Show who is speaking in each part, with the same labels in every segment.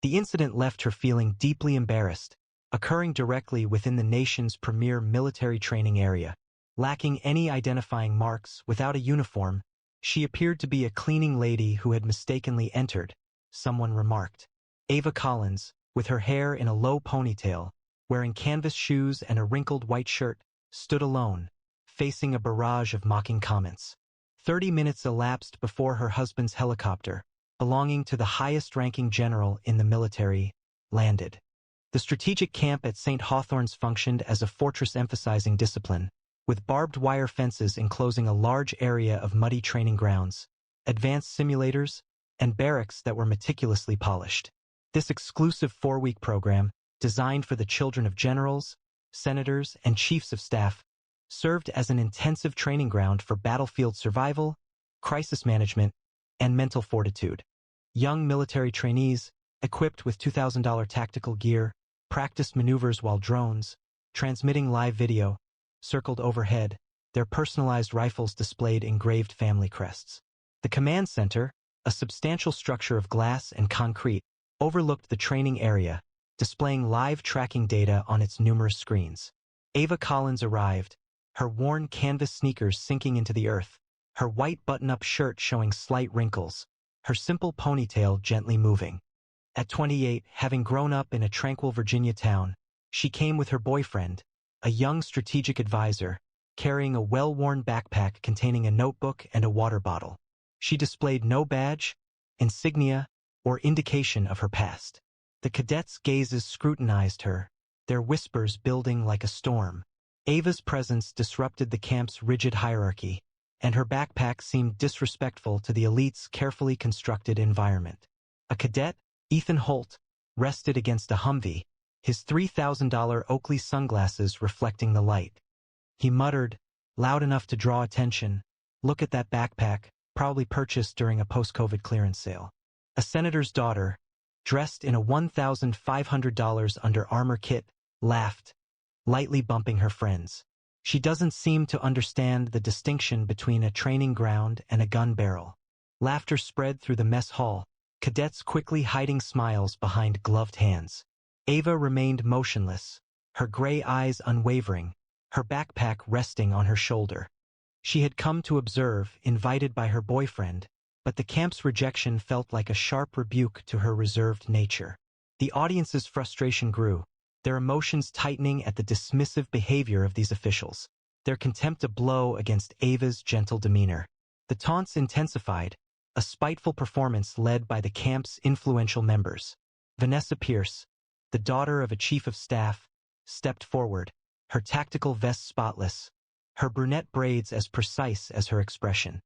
Speaker 1: The incident left her feeling deeply embarrassed, occurring directly within the nation's premier military training area. Lacking any identifying marks, without a uniform, she appeared to be a cleaning lady who had mistakenly entered, someone remarked. Ava Collins, with her hair in a low ponytail, wearing canvas shoes and a wrinkled white shirt, stood alone, facing a barrage of mocking comments. 30 minutes elapsed before her husband's helicopter, belonging to the highest-ranking general in the military, landed. The strategic camp at St. Hawthorne's functioned as a fortress emphasizing discipline, with barbed wire fences enclosing a large area of muddy training grounds, advanced simulators, and barracks that were meticulously polished. This exclusive 4-week program, designed for the children of generals, senators, and chiefs of staff, served as an intensive training ground for battlefield survival, crisis management, and mental fortitude. Young military trainees, equipped with $2,000 tactical gear, practiced maneuvers while drones, transmitting live video, circled overhead, their personalized rifles displayed engraved family crests. The command center, a substantial structure of glass and concrete, overlooked the training area, displaying live tracking data on its numerous screens. Ava Collins arrived, her worn canvas sneakers sinking into the earth, her white button-up shirt showing slight wrinkles, her simple ponytail gently moving. At 28, having grown up in a tranquil Virginia town, she came with her boyfriend, a young strategic advisor, carrying a well-worn backpack containing a notebook and a water bottle. She displayed no badge, insignia, or indication of her past. The cadets' gazes scrutinized her, their whispers building like a storm. Ava's presence disrupted the camp's rigid hierarchy, and her backpack seemed disrespectful to the elite's carefully constructed environment. A cadet, Ethan Holt, rested against a Humvee, his $3,000 Oakley sunglasses reflecting the light. He muttered, loud enough to draw attention, "Look at that backpack, probably purchased during a post-COVID clearance sale." A senator's daughter, dressed in a $1,500 Under Armour kit, laughed, lightly bumping her friends. She doesn't seem to understand the distinction between a training ground and a gun barrel. Laughter spread through the mess hall, cadets quickly hiding smiles behind gloved hands. Ava remained motionless, her gray eyes unwavering, her backpack resting on her shoulder. She had come to observe, invited by her boyfriend, but the camp's rejection felt like a sharp rebuke to her reserved nature. The audience's frustration grew, their emotions tightening at the dismissive behavior of these officials, their contempt a blow against Ava's gentle demeanor. The taunts intensified, a spiteful performance led by the camp's influential members. Vanessa Pierce, the daughter of a chief of staff, stepped forward, her tactical vest spotless, her brunette braids as precise as her expression.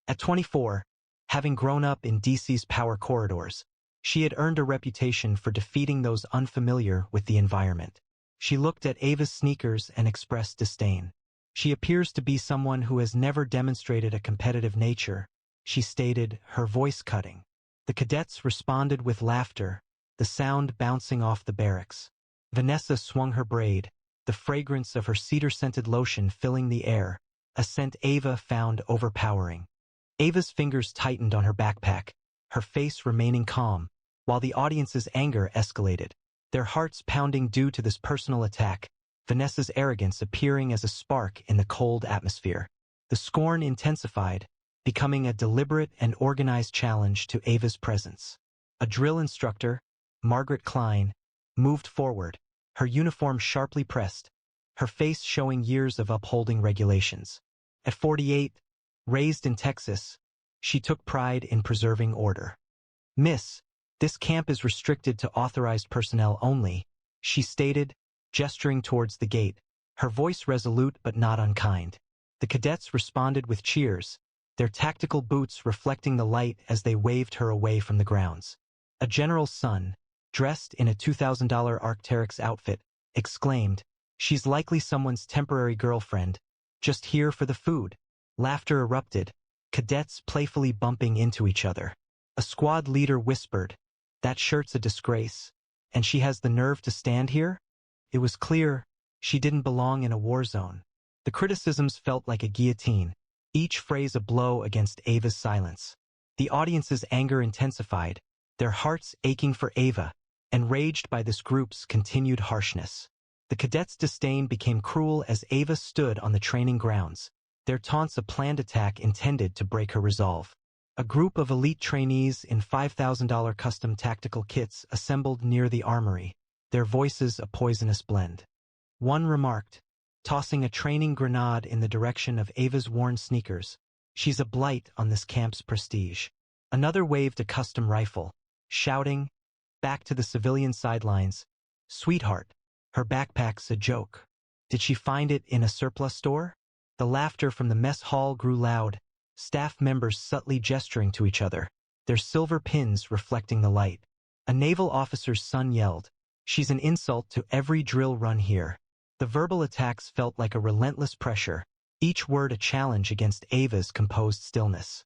Speaker 1: At 24, having grown up in DC's power corridors, she had earned a reputation for defeating those unfamiliar with the environment. She looked at Ava's sneakers and expressed disdain. "She appears to be someone who has never demonstrated a competitive nature," she stated, her voice cutting. The cadets responded with laughter, the sound bouncing off the barracks. Vanessa swung her braid, the fragrance of her cedar-scented lotion filling the air, a scent Ava found overpowering. Ava's fingers tightened on her backpack, her face remaining calm, while the audience's anger escalated, their hearts pounding due to this personal attack, Vanessa's arrogance appearing as a spark in the cold atmosphere. The scorn intensified, becoming a deliberate and organized challenge to Ava's presence. A drill instructor, Margaret Klein, moved forward, her uniform sharply pressed, her face showing years of upholding regulations. At 48, raised in Texas, she took pride in preserving order. "Miss, this camp is restricted to authorized personnel only," she stated, gesturing towards the gate, her voice resolute but not unkind. The cadets responded with cheers, their tactical boots reflecting the light as they waved her away from the grounds. A general's son, dressed in a $2,000 Arc'teryx outfit, exclaimed, "She's likely someone's temporary girlfriend, just here for the food." Laughter erupted, cadets playfully bumping into each other. A squad leader whispered, "That shirt's a disgrace, and she has the nerve to stand here?" It was clear, she didn't belong in a war zone. The criticisms felt like a guillotine, each phrase a blow against Ava's silence. The audience's anger intensified, their hearts aching for Ava, enraged by this group's continued harshness. The cadets' disdain became cruel as Ava stood on the training grounds, their taunts a planned attack intended to break her resolve. A group of elite trainees in $5,000 custom tactical kits assembled near the armory, their voices a poisonous blend. One remarked, tossing a training grenade in the direction of Ava's worn sneakers, "She's a blight on this camp's prestige." Another waved a custom rifle, shouting, back to the civilian sidelines, "Sweetheart, her backpack's a joke. Did she find it in a surplus store?" The laughter from the mess hall grew loud, staff members subtly gesturing to each other, their silver pins reflecting the light. A naval officer's son yelled, "She's an insult to every drill run here." The verbal attacks felt like a relentless pressure, each word a challenge against Ava's composed stillness.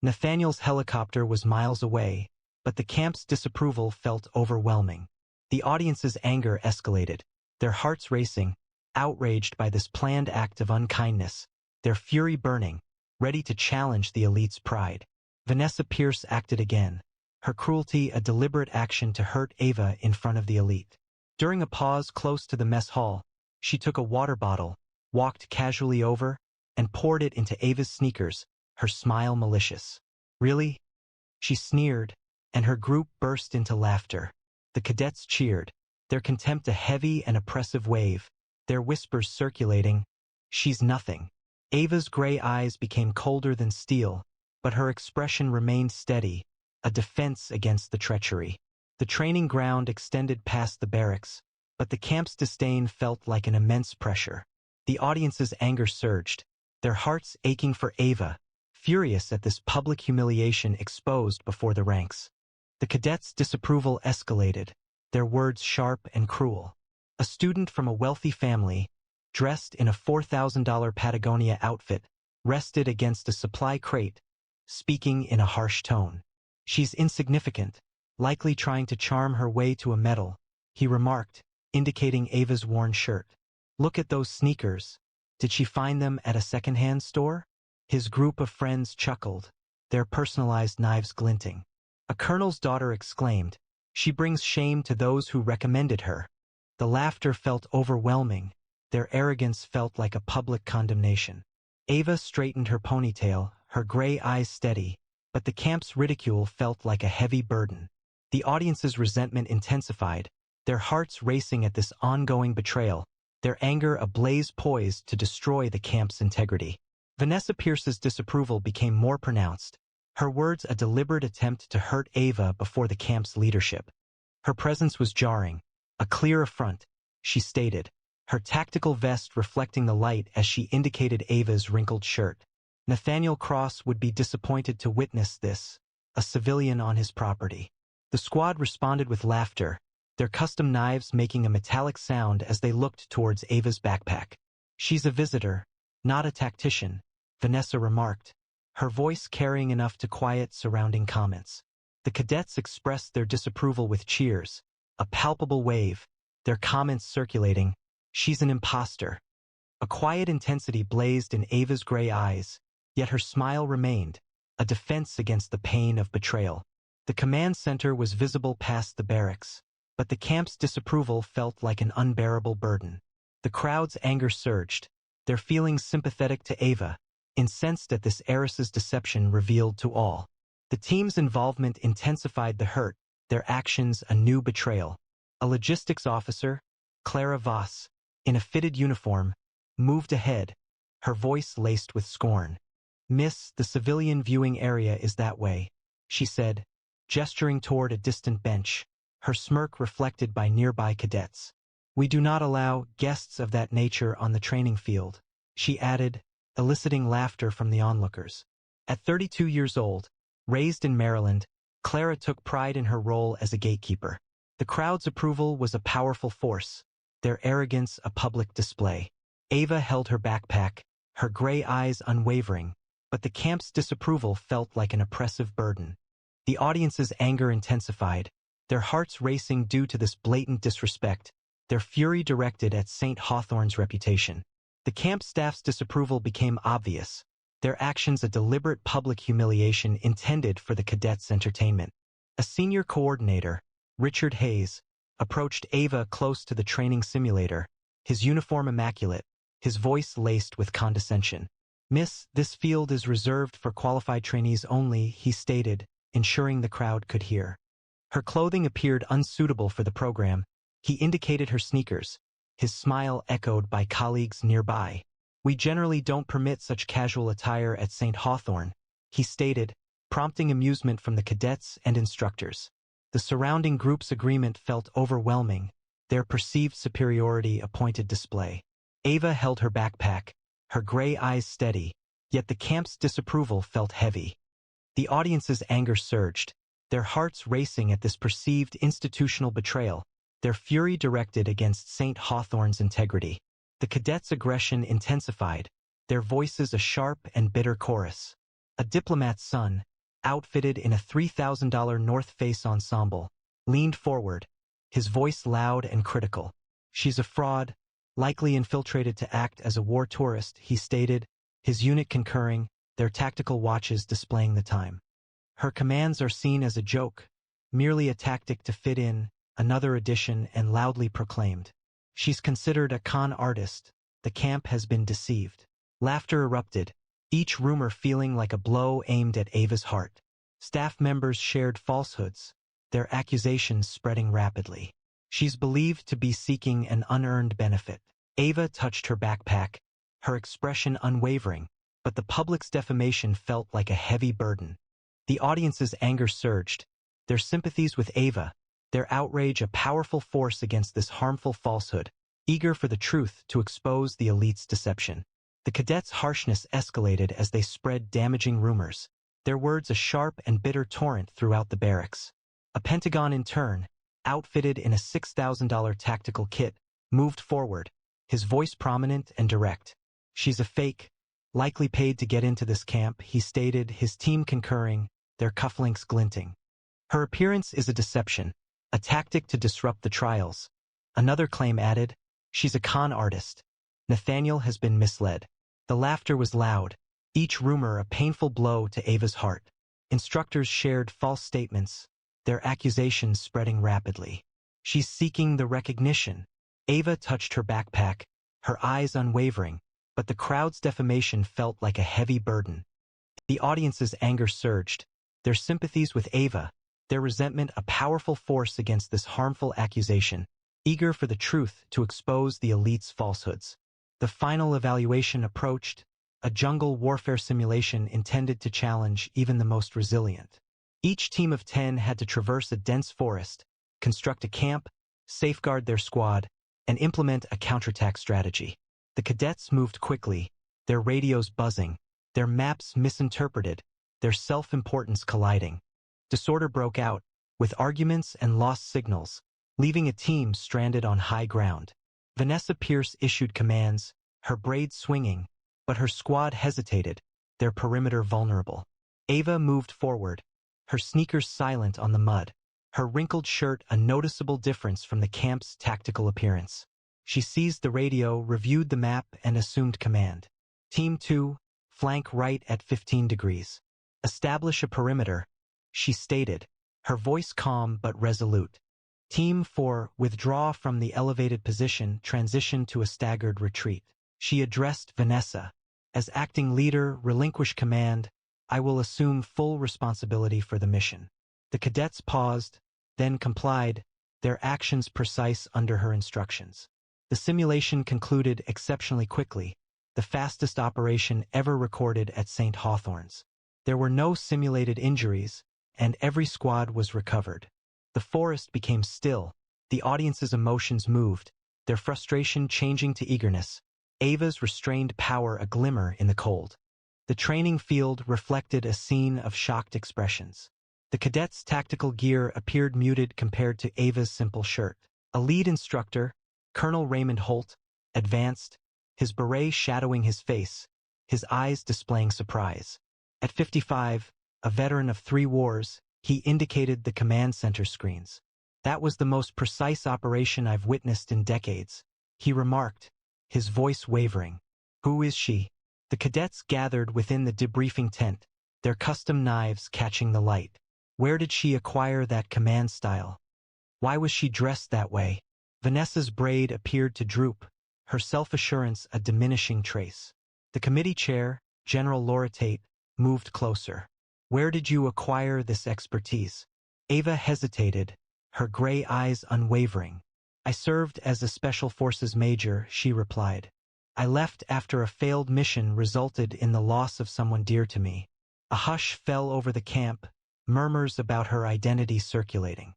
Speaker 1: Nathaniel's helicopter was miles away, but the camp's disapproval felt overwhelming. The audience's anger escalated, their hearts racing, outraged by this planned act of unkindness, their fury burning, ready to challenge the elite's pride. Vanessa Pierce acted again, her cruelty a deliberate action to hurt Ava in front of the elite. During a pause close to the mess hall, she took a water bottle, walked casually over, and poured it into Ava's sneakers, her smile malicious. "Really?" She sneered, and her group burst into laughter. The cadets cheered, their contempt a heavy and oppressive wave, their whispers circulating, "She's nothing." Ava's gray eyes became colder than steel, but her expression remained steady, a defense against the treachery. The training ground extended past the barracks, but the camp's disdain felt like an immense pressure. The audience's anger surged, their hearts aching for Ava, furious at this public humiliation exposed before the ranks. The cadets' disapproval escalated, their words sharp and cruel. A student from a wealthy family, dressed in a $4,000 Patagonia outfit, rested against a supply crate, speaking in a harsh tone. "She's insignificant, likely trying to charm her way to a medal," he remarked, indicating Ava's worn shirt. "Look at those sneakers. Did she find them at a second-hand store?" His group of friends chuckled, their personalized knives glinting. A colonel's daughter exclaimed, "She brings shame to those who recommended her." The laughter felt overwhelming, their arrogance felt like a public condemnation. Ava straightened her ponytail, her gray eyes steady, but the camp's ridicule felt like a heavy burden. The audience's resentment intensified, their hearts racing at this ongoing betrayal, their anger ablaze poised to destroy the camp's integrity. Vanessa Pierce's disapproval became more pronounced, her words a deliberate attempt to hurt Ava before the camp's leadership. Her presence was jarring, a clear affront, she stated, her tactical vest reflecting the light as she indicated Ava's wrinkled shirt. Nathaniel Cross would be disappointed to witness this, a civilian on his property. The squad responded with laughter, their custom knives making a metallic sound as they looked towards Ava's backpack. "She's a visitor, not a tactician," Vanessa remarked, her voice carrying enough to quiet surrounding comments. The cadets expressed their disapproval with cheers, a palpable wave, their comments circulating, "She's an imposter." A quiet intensity blazed in Ava's gray eyes, yet her smile remained, a defense against the pain of betrayal. The command center was visible past the barracks, but the camp's disapproval felt like an unbearable burden. The crowd's anger surged, their feelings sympathetic to Ava, incensed at this heiress's deception revealed to all. The team's involvement intensified the hurt, their actions a new betrayal. A logistics officer, Clara Voss, in a fitted uniform, moved ahead, her voice laced with scorn. "Miss, the civilian viewing area is that way," she said, gesturing toward a distant bench, her smirk reflected by nearby cadets. "We do not allow guests of that nature on the training field," she added, eliciting laughter from the onlookers. At 32 years old, raised in Maryland, Clara took pride in her role as a gatekeeper. The crowd's approval was a powerful force, their arrogance a public display. Ava held her backpack, her gray eyes unwavering, but the camp's disapproval felt like an oppressive burden. The audience's anger intensified, their hearts racing due to this blatant disrespect, their fury directed at St. Hawthorne's reputation. The camp staff's disapproval became obvious, their actions a deliberate public humiliation intended for the cadets' entertainment. A senior coordinator, Richard Hayes, approached Ava close to the training simulator, his uniform immaculate, his voice laced with condescension. "Miss, this field is reserved for qualified trainees only," he stated, ensuring the crowd could hear. Her clothing appeared unsuitable for the program. He indicated her sneakers, his smile echoed by colleagues nearby. "We generally don't permit such casual attire at St. Hawthorne," he stated, prompting amusement from the cadets and instructors. The surrounding group's agreement felt overwhelming, their perceived superiority a pointed display. Ava held her backpack, her gray eyes steady, yet the camp's disapproval felt heavy. The audience's anger surged, their hearts racing at this perceived institutional betrayal, their fury directed against St. Hawthorne's integrity. The cadets' aggression intensified, their voices a sharp and bitter chorus. A diplomat's son, outfitted in a $3,000 North Face ensemble, leaned forward, his voice loud and critical. "She's a fraud, likely infiltrated to act as a war tourist," he stated, his unit concurring, their tactical watches displaying the time. "Her commands are seen as a joke, merely a tactic to fit in," another addition and loudly proclaimed. "She's considered a con artist. The camp has been deceived." Laughter erupted, each rumor feeling like a blow aimed at Ava's heart. Staff members shared falsehoods, their accusations spreading rapidly. "She's believed to be seeking an unearned benefit." Ava touched her backpack, her expression unwavering, but the public's defamation felt like a heavy burden. The audience's anger surged, their sympathies with Ava, their outrage a powerful force against this harmful falsehood, eager for the truth to expose the elite's deception. The cadets' harshness escalated as they spread damaging rumors, their words a sharp and bitter torrent throughout the barracks. A Pentagon intern, outfitted in a $6,000 tactical kit, moved forward, his voice prominent and direct. "She's a fake, likely paid to get into this camp," he stated, his team concurring, their cufflinks glinting. "Her appearance is a deception, a tactic to disrupt the trials." Another claim added, "She's a con artist. Nathaniel has been misled." The laughter was loud, each rumor a painful blow to Ava's heart. Instructors shared false statements, their accusations spreading rapidly. "She's seeking the recognition." Ava touched her backpack, her eyes unwavering, but the crowd's defamation felt like a heavy burden. The audience's anger surged, their sympathies with Ava, their resentment a powerful force against this harmful accusation, eager for the truth to expose the elite's falsehoods. The final evaluation approached, a jungle warfare simulation intended to challenge even the most resilient. Each team of 10 had to traverse a dense forest, construct a camp, safeguard their squad, and implement a counterattack strategy. The cadets moved quickly, their radios buzzing, their maps misinterpreted, their self-importance colliding. Disorder broke out, with arguments and lost signals, leaving a team stranded on high ground. Vanessa Pierce issued commands, her braids swinging, but her squad hesitated, their perimeter vulnerable. Ava moved forward, her sneakers silent on the mud, her wrinkled shirt a noticeable difference from the camp's tactical appearance. She seized the radio, reviewed the map, and assumed command. "Team 2, flank right at 15 degrees. Establish a perimeter," she stated, her voice calm but resolute. "Team 4, withdraw from the elevated position, transition to a staggered retreat." She addressed Vanessa. "As acting leader, relinquish command. I will assume full responsibility for the mission." The cadets paused, then complied, their actions precise under her instructions. The simulation concluded exceptionally quickly, the fastest operation ever recorded at St. Hawthorne's. There were no simulated injuries, and every squad was recovered. The forest became still, the audience's emotions moved, their frustration changing to eagerness, Ava's restrained power a glimmer in the cold. The training field reflected a scene of shocked expressions. The cadets' tactical gear appeared muted compared to Ava's simple shirt. A lead instructor, Colonel Raymond Holt, advanced, his beret shadowing his face, his eyes displaying surprise. At 55, a veteran of 3 wars, he indicated the command center screens. "That was the most precise operation I've witnessed in decades," he remarked, his voice wavering. "Who is she?" The cadets gathered within the debriefing tent, their custom knives catching the light. "Where did she acquire that command style? Why was she dressed that way? Vanessa's braid appeared to droop, her self-assurance a diminishing trace. The committee chair, General Laura Tate, moved closer. Where did you acquire this expertise? Ava hesitated, her gray eyes unwavering. I served as a Special Forces major, she replied. I left after a failed mission resulted in the loss of someone dear to me. A hush fell over the camp, murmurs about her identity circulating.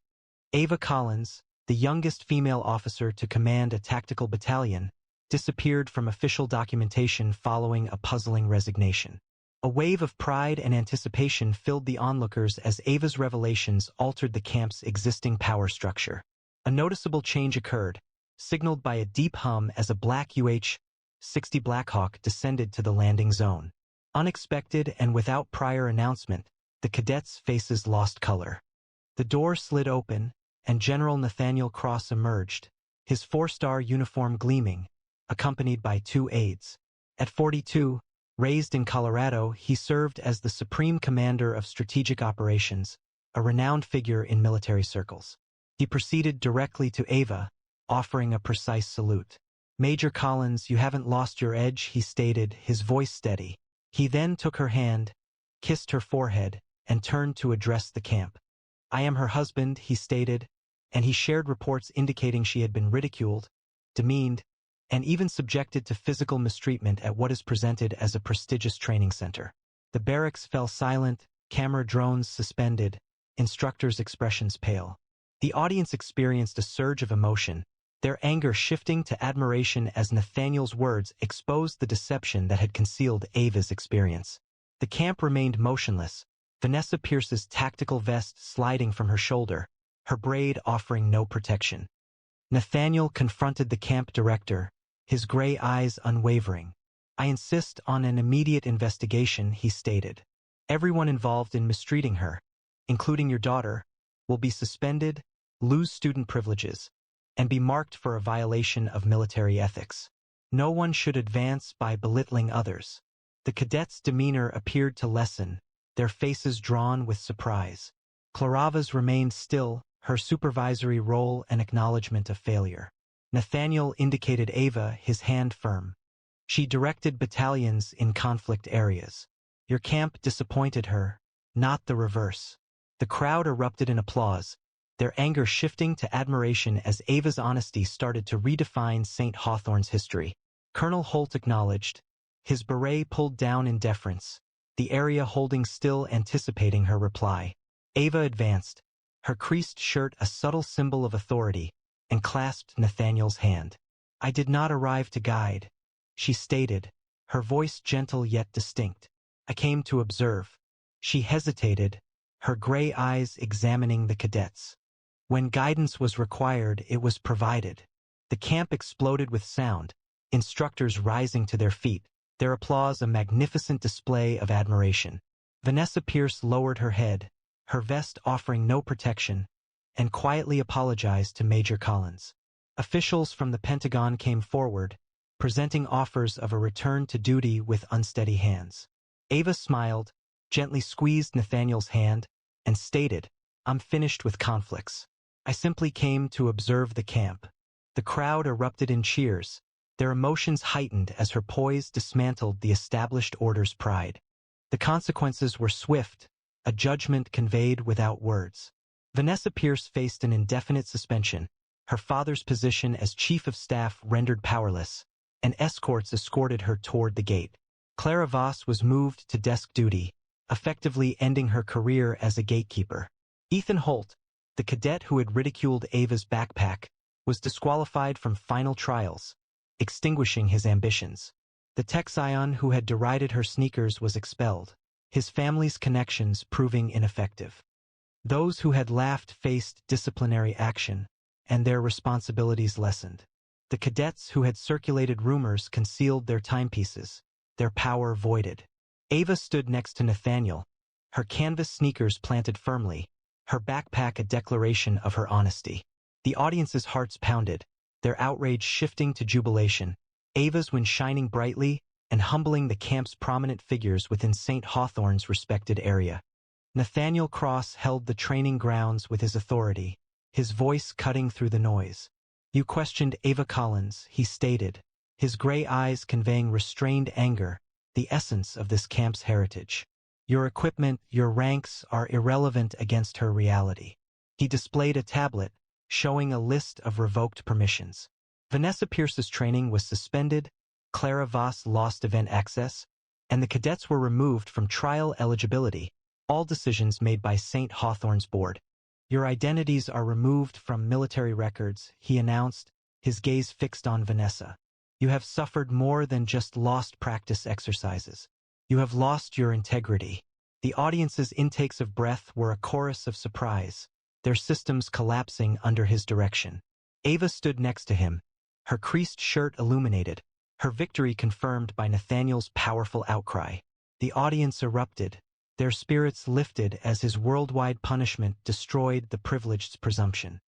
Speaker 1: Ava Collins, the youngest female officer to command a tactical battalion, disappeared from official documentation following a puzzling resignation. A wave of pride and anticipation filled the onlookers as Ava's revelations altered the camp's existing power structure. A noticeable change occurred, signaled by a deep hum as a black UH-60 Blackhawk descended to the landing zone. Unexpected and without prior announcement, the cadets' faces lost color. The door slid open, and General Nathaniel Cross emerged, his four-star uniform gleaming, accompanied by 2 aides. At 42, raised in Colorado, he served as the Supreme Commander of Strategic Operations, a renowned figure in military circles. He proceeded directly to Ava, offering a precise salute. Major Collins, you haven't lost your edge, he stated, his voice steady. He then took her hand, kissed her forehead, and turned to address the camp. I am her husband, he stated, and he shared reports indicating she had been ridiculed, demeaned, and even subjected to physical mistreatment at what is presented as a prestigious training center. The barracks fell silent, camera drones suspended, instructors' expressions pale. The audience experienced a surge of emotion, their anger shifting to admiration as Nathaniel's words exposed the deception that had concealed Ava's experience. The camp remained motionless, Vanessa Pierce's tactical vest sliding from her shoulder, her braid offering no protection. Nathaniel confronted the camp director, his gray eyes unwavering. I insist on an immediate investigation, he stated. Everyone involved in mistreating her, including your daughter, will be suspended, lose student privileges, and be marked for a violation of military ethics. No one should advance by belittling others. The cadets' demeanor appeared to lessen, their faces drawn with surprise. Claravas remained still, her supervisory role an acknowledgement of failure. Nathaniel indicated Ava, his hand firm. She directed battalions in conflict areas. Your camp disappointed her, not the reverse. The crowd erupted in applause, their anger shifting to admiration as Ava's honesty started to redefine St. Hawthorne's history. Colonel Holt acknowledged, his beret pulled down in deference, the area holding still anticipating her reply. Ava advanced, her creased shirt a subtle symbol of authority, and clasped Nathaniel's hand. I did not arrive to guide, she stated, her voice gentle yet distinct. I came to observe. She hesitated, her gray eyes examining the cadets. When guidance was required, it was provided. The camp exploded with sound, instructors rising to their feet, their applause a magnificent display of admiration. Vanessa Pierce lowered her head, her vest offering no protection, and quietly apologized to Major Collins. Officials from the Pentagon came forward, presenting offers of a return to duty with unsteady hands. Ava smiled, gently squeezed Nathaniel's hand, and stated, I'm finished with conflicts. I simply came to observe the camp. The crowd erupted in cheers, their emotions heightened as her poise dismantled the established order's pride. The consequences were swift, a judgment conveyed without words. Vanessa Pierce faced an indefinite suspension, her father's position as chief of staff rendered powerless, and escorts escorted her toward the gate. Clara Voss was moved to desk duty, effectively ending her career as a gatekeeper. Ethan Holt, the cadet who had ridiculed Ava's backpack, was disqualified from final trials, extinguishing his ambitions. The Texion who had derided her sneakers was expelled, his family's connections proving ineffective. Those who had laughed faced disciplinary action, and their responsibilities lessened. The cadets who had circulated rumors concealed their timepieces, their power voided. Ava stood next to Nathaniel, her canvas sneakers planted firmly, her backpack a declaration of her honesty. The audience's hearts pounded, their outrage shifting to jubilation, Ava's when shining brightly and humbling the camp's prominent figures within St. Hawthorne's respected area. Nathaniel Cross held the training grounds with his authority, his voice cutting through the noise. "You questioned Ava Collins," he stated, his gray eyes conveying restrained anger, the essence of this camp's heritage. "Your equipment, your ranks are irrelevant against her reality." He displayed a tablet, showing a list of revoked permissions. Vanessa Pierce's training was suspended, Clara Voss lost event access, and the cadets were removed from trial eligibility, all decisions made by St. Hawthorne's board. "Your identities are removed from military records," he announced, his gaze fixed on Vanessa. "You have suffered more than just lost practice exercises. You have lost your integrity." The audience's intakes of breath were a chorus of surprise, their systems collapsing under his direction. Ava stood next to him, her creased shirt illuminated, her victory confirmed by Nathaniel's powerful outcry. The audience erupted, their spirits lifted as his worldwide punishment destroyed the privileged's presumption.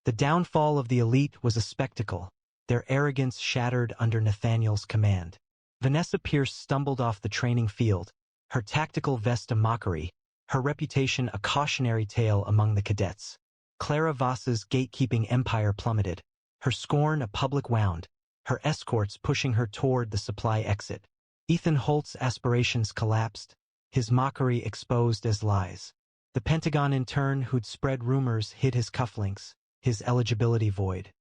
Speaker 1: The downfall of the elite was a spectacle, their arrogance shattered under Nathaniel's command. Vanessa Pierce stumbled off the training field, her tactical vest a mockery, her reputation a cautionary tale among the cadets. Clara Voss's gatekeeping empire plummeted, her scorn a public wound, her escorts pushing her toward the supply exit. Ethan Holt's aspirations collapsed, his mockery exposed as lies. The Pentagon intern who'd spread rumors hid his cufflinks, his eligibility void.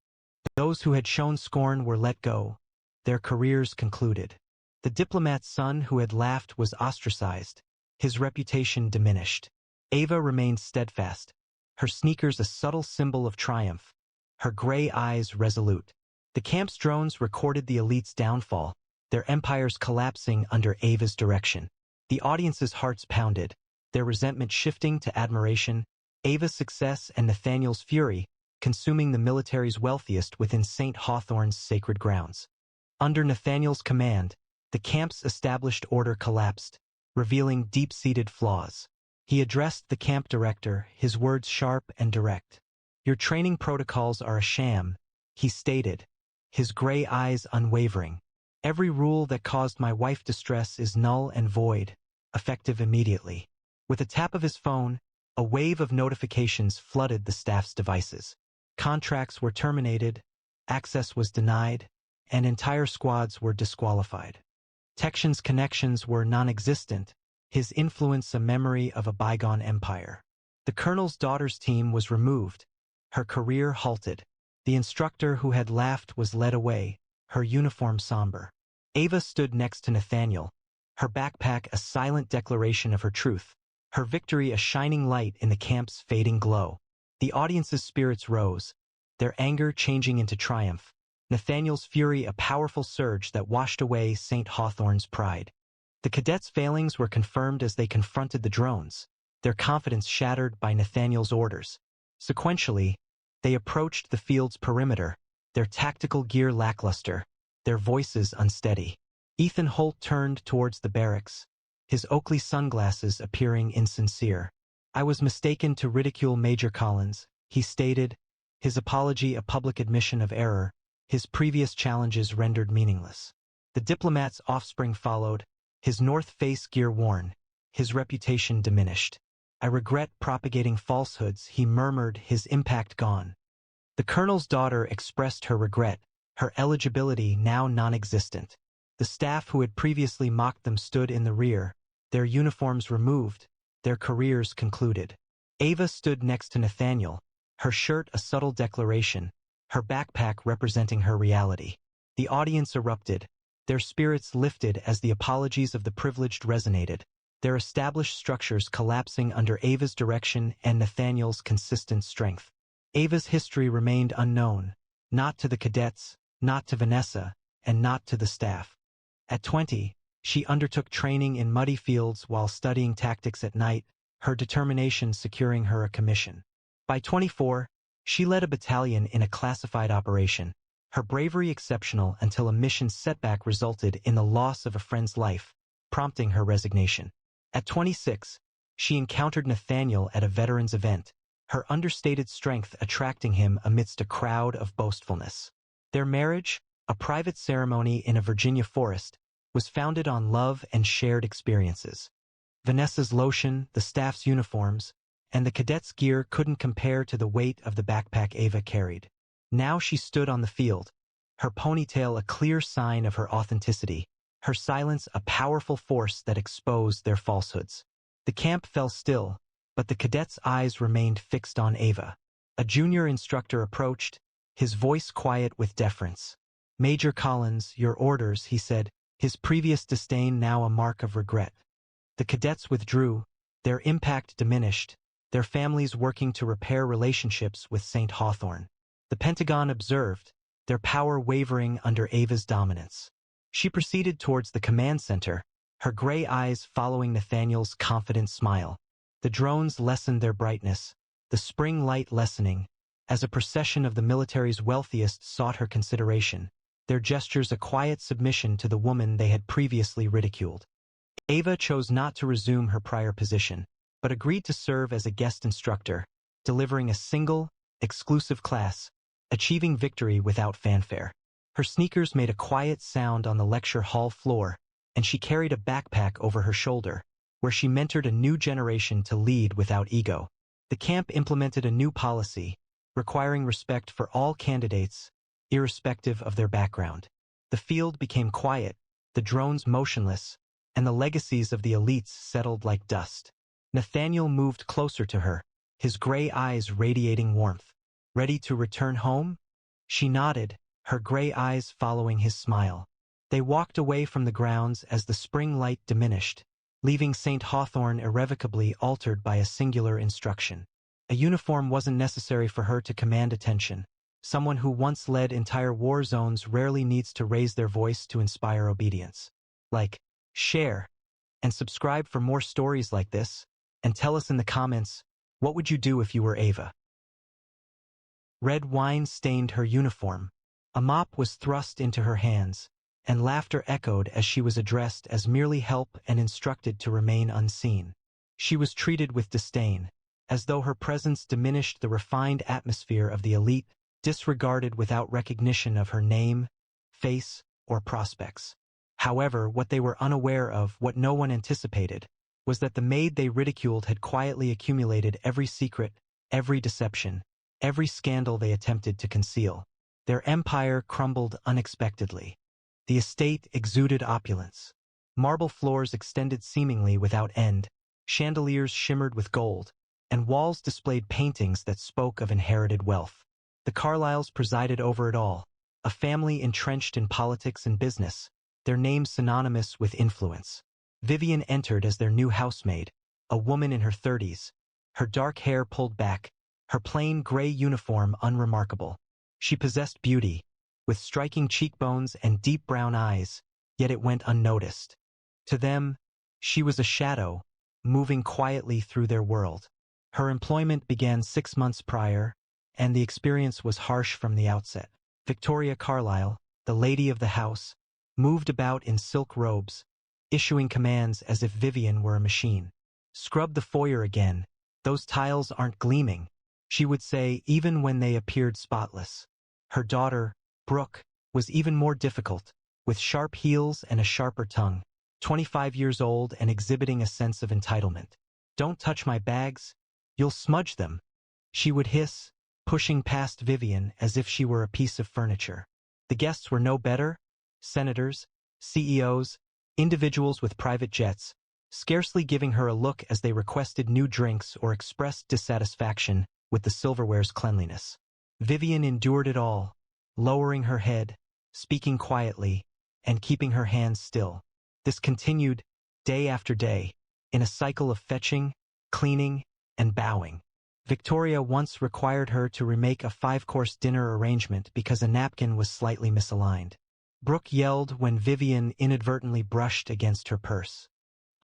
Speaker 1: Those who had shown scorn were let go, their careers concluded. The diplomat's son who had laughed was ostracized, his reputation diminished. Ava remained steadfast, her sneakers a subtle symbol of triumph, her gray eyes resolute. The camp's drones recorded the elite's downfall, their empires collapsing under Ava's direction. The audience's hearts pounded, their resentment shifting to admiration, Ava's success and Nathaniel's fury, consuming the military's wealthiest within St. Hawthorne's sacred grounds. Under Nathaniel's command, the camp's established order collapsed, revealing deep-seated flaws. He addressed the camp director, his words sharp and direct. "Your training protocols are a sham," he stated, his gray eyes unwavering. "Every rule that caused my wife distress is null and void, effective immediately." With a tap of his phone, a wave of notifications flooded the staff's devices. Contracts were terminated, access was denied, and entire squads were disqualified. Texan's connections were non-existent, his influence a memory of a bygone empire. The colonel's daughter's team was removed, her career halted. The instructor who had laughed was led away, her uniform somber. Ava stood next to Nathaniel, her backpack a silent declaration of her truth, her victory a shining light in the camp's fading glow. The audience's spirits rose, their anger changing into triumph. Nathaniel's fury a powerful surge that washed away St. Hawthorne's pride. The cadets' failings were confirmed as they confronted the drones, their confidence shattered by Nathaniel's orders. Sequentially, they approached the field's perimeter, their tactical gear lackluster, their voices unsteady. Ethan Holt turned towards the barracks, his Oakley sunglasses appearing insincere. "I was mistaken to ridicule Major Collins," he stated, his apology a public admission of error, his previous challenges rendered meaningless. The diplomat's offspring followed, his North Face gear worn, his reputation diminished. "I regret propagating falsehoods," he murmured, his impact gone. The colonel's daughter expressed her regret, her eligibility now non-existent. The staff who had previously mocked them stood in the rear, their uniforms removed, their careers concluded. Ava stood next to Nathaniel, her shirt a subtle declaration, her backpack representing her reality. The audience erupted, their spirits lifted as the apologies of the privileged resonated, their established structures collapsing under Ava's direction and Nathaniel's consistent strength. Ava's history remained unknown, not to the cadets, not to Vanessa, and not to the staff. At 20, she undertook training in muddy fields while studying tactics at night, her determination securing her a commission. By 24, she led a battalion in a classified operation, her bravery exceptional until a mission setback resulted in the loss of a friend's life, prompting her resignation. At 26, she encountered Nathaniel at a veterans event, her understated strength attracting him amidst a crowd of boastfulness. Their marriage, a private ceremony in a Virginia forest, was founded on love and shared experiences. Vanessa's lotion, the staff's uniforms, and the cadet's gear couldn't compare to the weight of the backpack Ava carried. Now she stood on the field, her ponytail a clear sign of her authenticity, her silence a powerful force that exposed their falsehoods. The camp fell still, but the cadet's eyes remained fixed on Ava. A junior instructor approached, his voice quiet with deference. "Major Collins, your orders," he said, his previous disdain now a mark of regret. The cadets withdrew, their impact diminished, their families working to repair relationships with St. Hawthorne. The Pentagon observed, their power wavering under Ava's dominance. She proceeded towards the command center, her gray eyes following Nathaniel's confident smile. The drones lessened their brightness, the spring light lessening, as a procession of the military's wealthiest sought her consideration, their gestures a quiet submission to the woman they had previously ridiculed. Ava chose not to resume her prior position, but agreed to serve as a guest instructor, delivering a single, exclusive class, achieving victory without fanfare. Her sneakers made a quiet sound on the lecture hall floor, and she carried a backpack over her shoulder, where she mentored a new generation to lead without ego. The camp implemented a new policy, requiring respect for all candidates, irrespective of their background. The field became quiet, the drones motionless, and the legacies of the elites settled like dust. Nathaniel moved closer to her, his gray eyes radiating warmth. "Ready to return home?" She nodded, her gray eyes following his smile. They walked away from the grounds as the spring light diminished, leaving St. Hawthorne irrevocably altered by a singular instruction. A uniform wasn't necessary for her to command attention. Someone who once led entire war zones rarely needs to raise their voice to inspire obedience. Like, share, and subscribe for more stories like this, and tell us in the comments, what would you do if you were Ava? Red wine stained her uniform. A mop was thrust into her hands, and laughter echoed as she was addressed as merely help and instructed to remain unseen. She was treated with disdain, as though her presence diminished the refined atmosphere of the elite, disregarded without recognition of her name, face, or prospects. However, what they were unaware of, what no one anticipated, was that the maid they ridiculed had quietly accumulated every secret, every deception, every scandal they attempted to conceal. Their empire crumbled unexpectedly. The estate exuded opulence. Marble floors extended seemingly without end, chandeliers shimmered with gold, and walls displayed paintings that spoke of inherited wealth. The Carlyles presided over it all, a family entrenched in politics and business, their names synonymous with influence. Vivian entered as their new housemaid, a woman in her 30s, her dark hair pulled back, her plain gray uniform unremarkable. She possessed beauty, with striking cheekbones and deep brown eyes, yet it went unnoticed. To them, she was a shadow, moving quietly through their world. Her employment began 6 months prior, and the experience was harsh from the outset. Victoria Carlyle, the lady of the house, moved about in silk robes, issuing commands as if Vivian were a machine. "Scrub the foyer again, those tiles aren't gleaming," she would say even when they appeared spotless. Her daughter, Brooke, was even more difficult, with sharp heels and a sharper tongue, 25 years old and exhibiting a sense of entitlement. "Don't touch my bags, you'll smudge them," she would hiss, pushing past Vivian as if she were a piece of furniture. The guests were no better, senators, CEOs, individuals with private jets, scarcely giving her a look as they requested new drinks or expressed dissatisfaction with the silverware's cleanliness. Vivian endured it all, lowering her head, speaking quietly, and keeping her hands still. This continued, day after day, in a cycle of fetching, cleaning, and bowing. Victoria once required her to remake a 5-course dinner arrangement because a napkin was slightly misaligned. Brooke yelled when Vivian inadvertently brushed against her purse.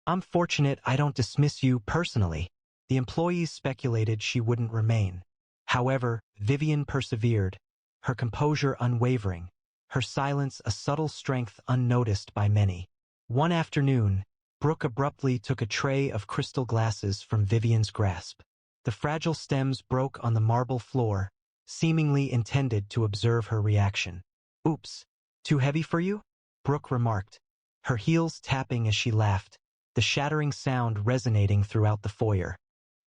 Speaker 1: "I'm fortunate I don't dismiss you personally." The employees speculated she wouldn't remain. However, Vivian persevered, her composure unwavering, her silence a subtle strength unnoticed by many. One afternoon, Brooke abruptly took a tray of crystal glasses from Vivian's grasp. The fragile stems broke on the marble floor, seemingly intended to observe her reaction. "Oops, too heavy for you?" Brooke remarked, her heels tapping as she laughed, the shattering sound resonating throughout the foyer.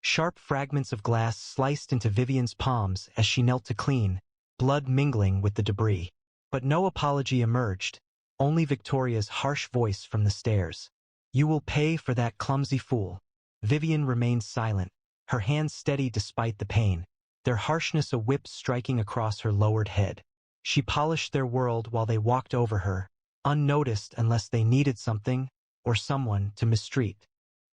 Speaker 1: Sharp fragments of glass sliced into Vivian's palms as she knelt to clean, blood mingling with the debris. But no apology emerged, only Victoria's harsh voice from the stairs. "You will pay for that clumsy fool." Vivian remained silent, her hands steady despite the pain, their harshness a whip striking across her lowered head. She polished their world while they walked over her, unnoticed unless they needed something or someone to mistreat.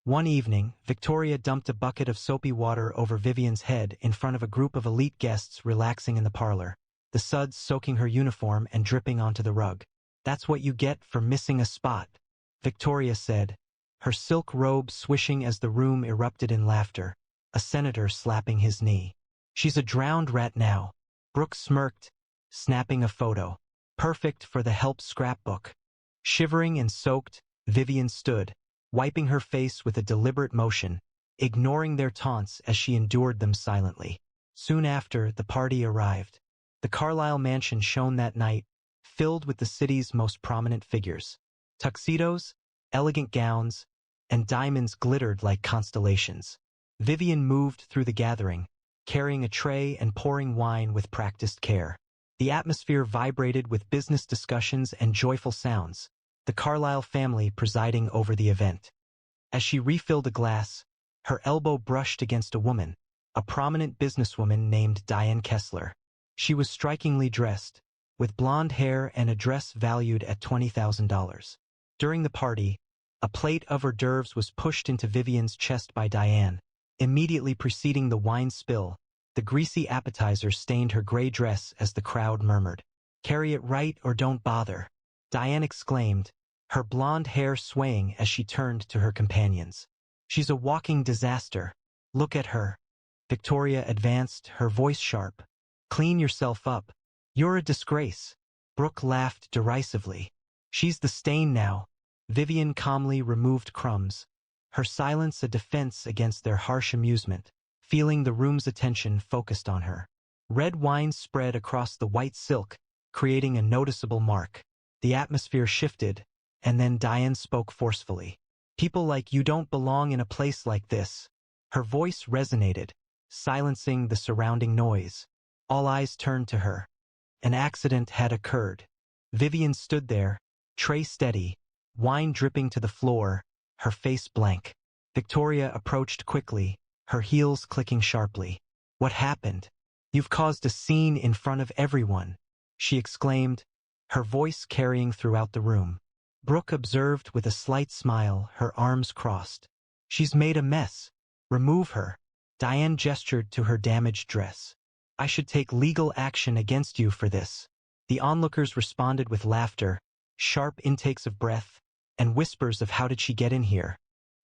Speaker 1: One evening, Victoria dumped a bucket of soapy water over Vivian's head in front of a group of elite guests relaxing in the parlor, the suds soaking her uniform and dripping onto the rug. "That's what you get for missing a spot," Victoria said, her silk robe swishing as the room erupted in laughter, a senator slapping his knee. "She's a drowned rat now." Brooke smirked, snapping a photo. "Perfect for the help scrapbook." Shivering and soaked, Vivian stood, wiping her face with a deliberate motion, ignoring their taunts as she endured them silently. Soon after, the party arrived. The Carlisle mansion shone that night, filled with the city's most prominent figures. Tuxedos, elegant gowns, and diamonds glittered like constellations. Vivian moved through the gathering, carrying a tray and pouring wine with practiced care. The atmosphere vibrated with business discussions and joyful sounds, the Carlisle family presiding over the event. As she refilled a glass, her elbow brushed against a woman, a prominent businesswoman named Diane Kessler. She was strikingly dressed, with blonde hair and a dress valued at $20,000. During the party, a plate of hors d'oeuvres was pushed into Vivian's chest by Diane. Immediately preceding the wine spill, the greasy appetizer stained her gray dress as the crowd murmured. "Carry it right or don't bother," Diane exclaimed, her blonde hair swaying as she turned to her companions. "She's a walking disaster. Look at her." Victoria advanced, her voice sharp. "Clean yourself up. You're a disgrace." Brooke laughed derisively. "She's the stain now." Vivian calmly removed crumbs, her silence a defense against their harsh amusement, feeling the room's attention focused on her. Red wine spread across the white silk, creating a noticeable mark. The atmosphere shifted, and then Diane spoke forcefully. "People like you don't belong in a place like this." Her voice resonated, silencing the surrounding noise. All eyes turned to her. An accident had occurred. Vivian stood there, tray steady, wine dripping to the floor, her face blank. Victoria approached quickly, her heels clicking sharply. "What happened? You've caused a scene in front of everyone," she exclaimed, her voice carrying throughout the room. Brooke observed with a slight smile, her arms crossed. "She's made a mess. Remove her." Diane gestured to her damaged dress. "I should take legal action against you for this." The onlookers responded with laughter, sharp intakes of breath, and whispers of "How did she get in here?"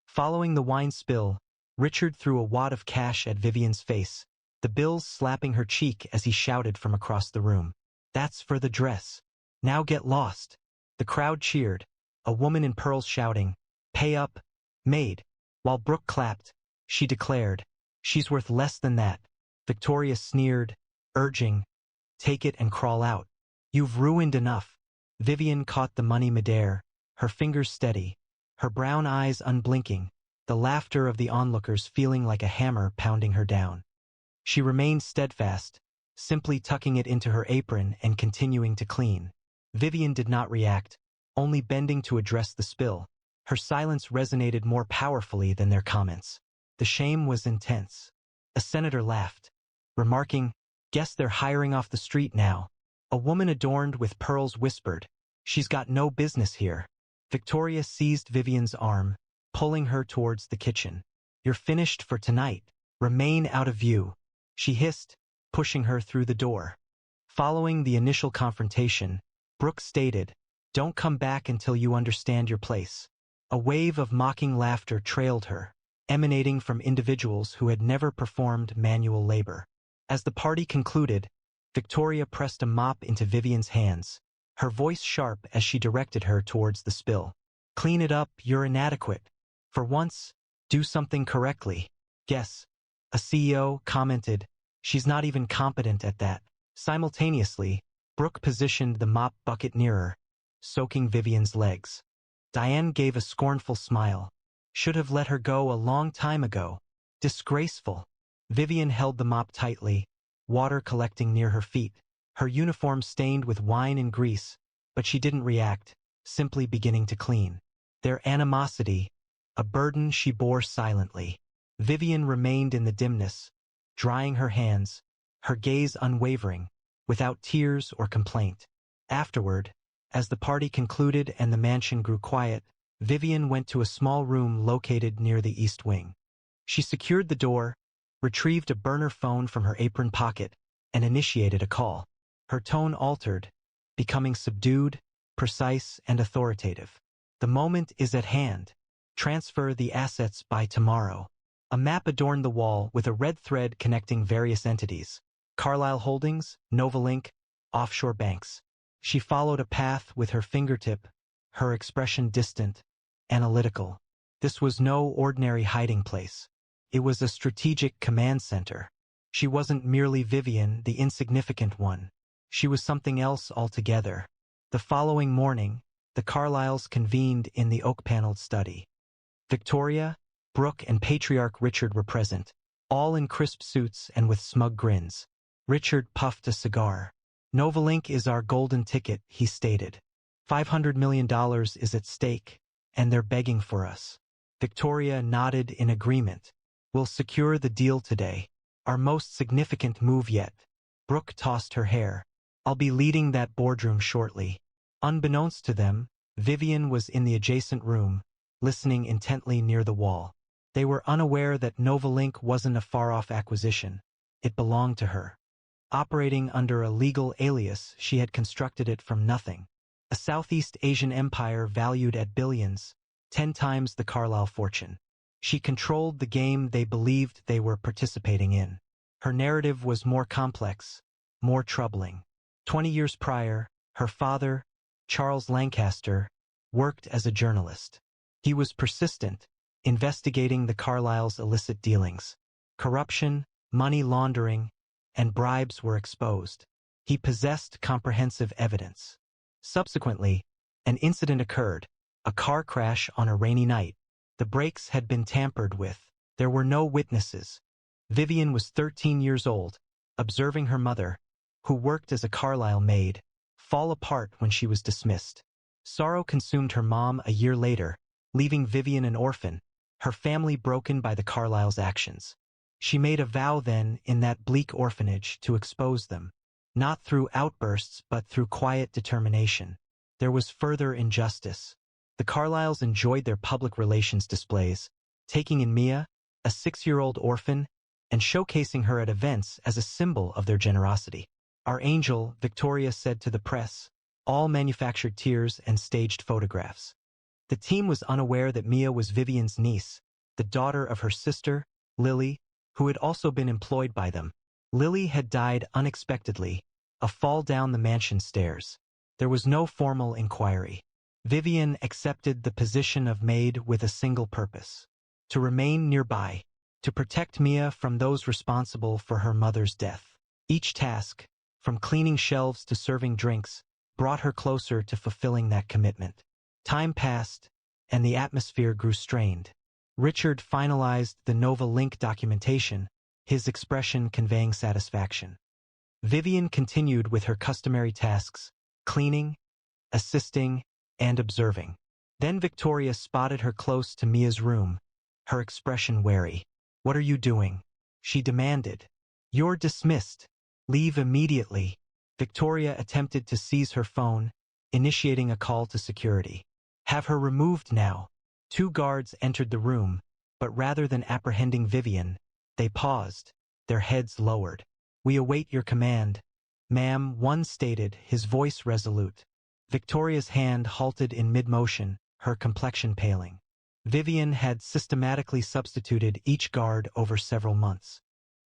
Speaker 1: Following the wine spill, Richard threw a wad of cash at Vivian's face, the bills slapping her cheek as he shouted from across the room. "That's for the dress. Now get lost." The crowd cheered, a woman in pearls shouting, "Pay up, maid." While Brooke clapped, she declared, "She's worth less than that." Victoria sneered, urging, "Take it and crawl out. You've ruined enough." Vivian caught the money midair, her fingers steady, her brown eyes unblinking, the laughter of the onlookers feeling like a hammer pounding her down. She remained steadfast, simply tucking it into her apron and continuing to clean. Vivian did not react, only bending to address the spill. Her silence resonated more powerfully than their comments. The shame was intense. A senator laughed, remarking, "Guess they're hiring off the street now." A woman adorned with pearls whispered, "She's got no business here." Victoria seized Vivian's arm, pulling her towards the kitchen. "You're finished for tonight. Remain out of view," she hissed, pushing her through the door. Following the initial confrontation, Brooke stated, "Don't come back until you understand your place." A wave of mocking laughter trailed her, emanating from individuals who had never performed manual labor. As the party concluded, Victoria pressed a mop into Vivian's hands, her voice sharp as she directed her towards the spill. "Clean it up, you're inadequate. For once, do something correctly." "Guess," a CEO commented, "she's not even competent at that." Simultaneously, Brooke positioned the mop bucket nearer, soaking Vivian's legs. Diane gave a scornful smile. "Should have let her go a long time ago." Disgraceful. Vivian held the mop tightly, water collecting near her feet, her uniform stained with wine and grease, but she didn't react, simply beginning to clean. Their animosity, a burden she bore silently. Vivian remained in the dimness, drying her hands, her gaze unwavering, without tears or complaint. Afterward, as the party concluded and the mansion grew quiet, Vivian went to a small room located near the east wing. She secured the door, retrieved a burner phone from her apron pocket, and initiated a call. Her tone altered, becoming subdued, precise, and authoritative. The moment is at hand. Transfer the assets by tomorrow. A map adorned the wall with a red thread connecting various entities. Carlyle Holdings, Novalink, offshore banks. She followed a path with her fingertip, her expression distant, analytical. This was no ordinary hiding place. It was a strategic command center. She wasn't merely Vivian, the insignificant one. She was something else altogether. The following morning, the Carlyles convened in the oak-paneled study. Victoria, Brooke, and Patriarch Richard were present, all in crisp suits and with smug grins. Richard puffed a cigar. "Novalink is our golden ticket," he stated. $500 million is at stake, and they're begging for us. Victoria nodded in agreement. "We'll secure the deal today. Our most significant move yet." Brooke tossed her hair. "I'll be leading that boardroom shortly." Unbeknownst to them, Vivian was in the adjacent room, listening intently near the wall. They were unaware that Novalink wasn't a far-off acquisition. It belonged to her. Operating under a legal alias, she had constructed it from nothing. A Southeast Asian empire valued at billions, 10 times the Carlyle fortune. She controlled the game they believed they were participating in. Her narrative was more complex, more troubling. 20 years prior, her father, Charles Lancaster, worked as a journalist. He was persistent, investigating the Carlyles' illicit dealings. Corruption, money laundering, and bribes were exposed. He possessed comprehensive evidence. Subsequently, an incident occurred, a car crash on a rainy night. The brakes had been tampered with. There were no witnesses. Vivian was 13 years old, observing her mother, who worked as a Carlyle maid, fall apart when she was dismissed. Sorrow consumed her mom a year later, leaving Vivian an orphan, her family broken by the Carlyles' actions. She made a vow then in that bleak orphanage to expose them, not through outbursts but through quiet determination. There was further injustice. The Carlyles enjoyed their public relations displays, taking in Mia, a 6-year-old orphan, and showcasing her at events as a symbol of their generosity. "Our angel," Victoria said to the press, all manufactured tears and staged photographs. The team was unaware that Mia was Vivian's niece, the daughter of her sister, Lily, who had also been employed by them. Lily had died unexpectedly, a fall down the mansion stairs. There was no formal inquiry. Vivian accepted the position of maid with a single purpose: to remain nearby, to protect Mia from those responsible for her mother's death. Each task, from cleaning shelves to serving drinks, brought her closer to fulfilling that commitment. Time passed, and the atmosphere grew strained. Richard finalized the Novalink documentation, his expression conveying satisfaction. Vivian continued with her customary tasks, cleaning, assisting, and observing. Then Victoria spotted her close to Mia's room, her expression wary. "What are you doing?" she demanded. "You're dismissed. Leave immediately." Victoria attempted to seize her phone, initiating a call to security. "Have her removed now." 2 guards entered the room, but rather than apprehending Vivian, they paused, their heads lowered. "We await your command, ma'am," one stated, his voice resolute. Victoria's hand halted in mid-motion, her complexion paling. Vivian had systematically substituted each guard over several months.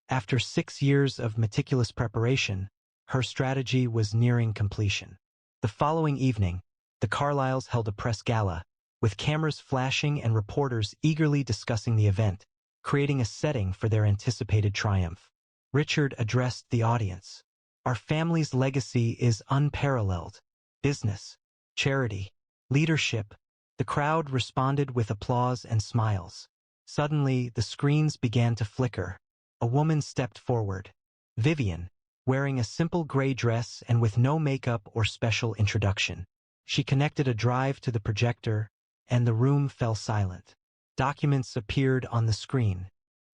Speaker 1: After 6 years of meticulous preparation, her strategy was nearing completion. The following evening, the Carlyles held a press gala, with cameras flashing and reporters eagerly discussing the event, creating a setting for their anticipated triumph. Richard addressed the audience. "Our family's legacy is unparalleled. Business, charity, leadership." The crowd responded with applause and smiles. Suddenly, the screens began to flicker. A woman stepped forward. Vivian, wearing a simple gray dress and with no makeup or special introduction. She connected a drive to the projector, and the room fell silent. Documents appeared on the screen.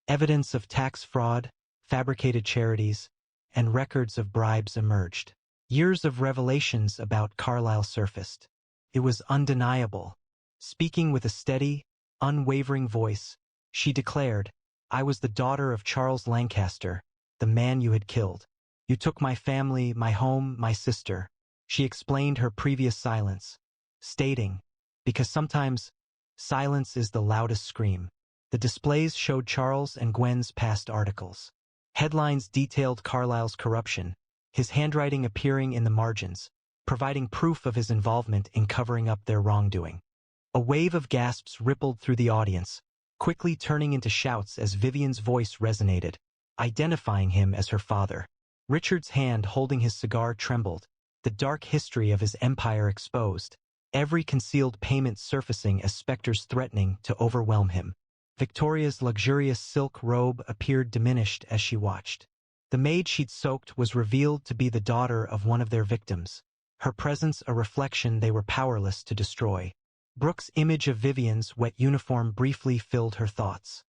Speaker 1: Evidence of tax fraud, fabricated charities, and records of bribes emerged. Years of revelations about Carlyle surfaced. It was undeniable. Speaking with a steady, unwavering voice, she declared, "I was the daughter of Charles Lancaster, the man you had killed. You took my family, my home, my sister." She explained her previous silence, stating, "Because sometimes silence is the loudest scream." The displays showed Charles and Gwen's past articles. Headlines detailed Carlyle's corruption, his handwriting appearing in the margins, providing proof of his involvement in covering up their wrongdoing. A wave of gasps rippled through the audience, quickly turning into shouts as Vivian's voice resonated, identifying him as her father. Richard's hand holding his cigar trembled, the dark history of his empire exposed, every concealed payment surfacing as specters threatening to overwhelm him. Victoria's luxurious silk robe appeared diminished as she watched. The maid she'd soaked was revealed to be the daughter of one of their victims, her presence a reflection they were powerless to destroy. Brooke's image of Vivian's wet uniform briefly filled her thoughts.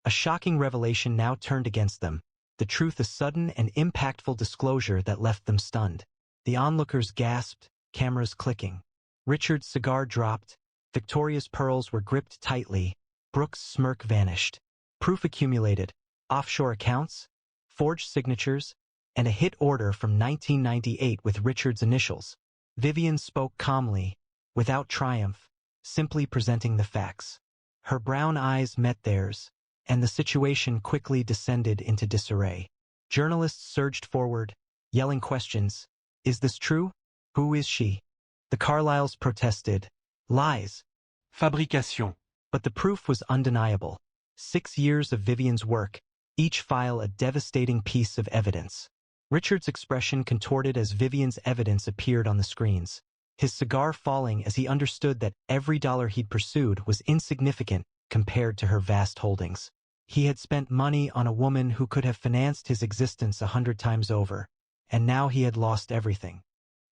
Speaker 1: A shocking revelation now turned against them, the truth a sudden and impactful disclosure that left them stunned. The onlookers gasped, cameras clicking. Richard's cigar dropped, Victoria's pearls were gripped tightly, Brooke's smirk vanished. Proof accumulated, offshore accounts, forged signatures, and a hit order from 1998 with Richard's initials. Vivian spoke calmly, without triumph, simply presenting the facts. Her brown eyes met theirs, and the situation quickly descended into disarray. Journalists surged forward, yelling questions. Is this true? Who is she? The Carlyles protested. Lies.
Speaker 2: Fabrication.
Speaker 1: But the proof was undeniable. 6 years of Vivian's work, each file a devastating piece of evidence. Richard's expression contorted as Vivian's evidence appeared on the screens, his cigar falling as he understood that every dollar he'd pursued was insignificant compared to her vast holdings. He had spent money on a woman who could have financed his existence 100 times over, and now he had lost everything.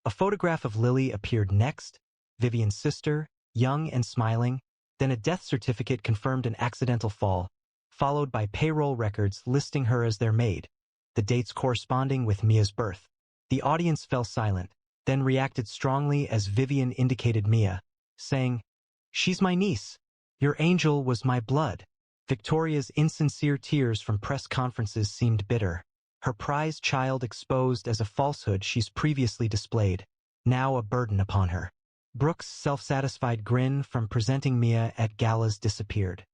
Speaker 1: A photograph of Lily appeared next, Vivian's sister, young and smiling, then a death certificate confirmed an accidental fall, followed by payroll records listing her as their maid, the dates corresponding with Mia's birth. The audience fell silent, then reacted strongly as Vivian indicated Mia, saying, "She's my niece. Your angel was my blood." Victoria's insincere tears from press conferences seemed bitter. Her prized child exposed as a falsehood she's previously displayed, now a burden upon her. Brooke's self-satisfied grin from presenting Mia at galas disappeared.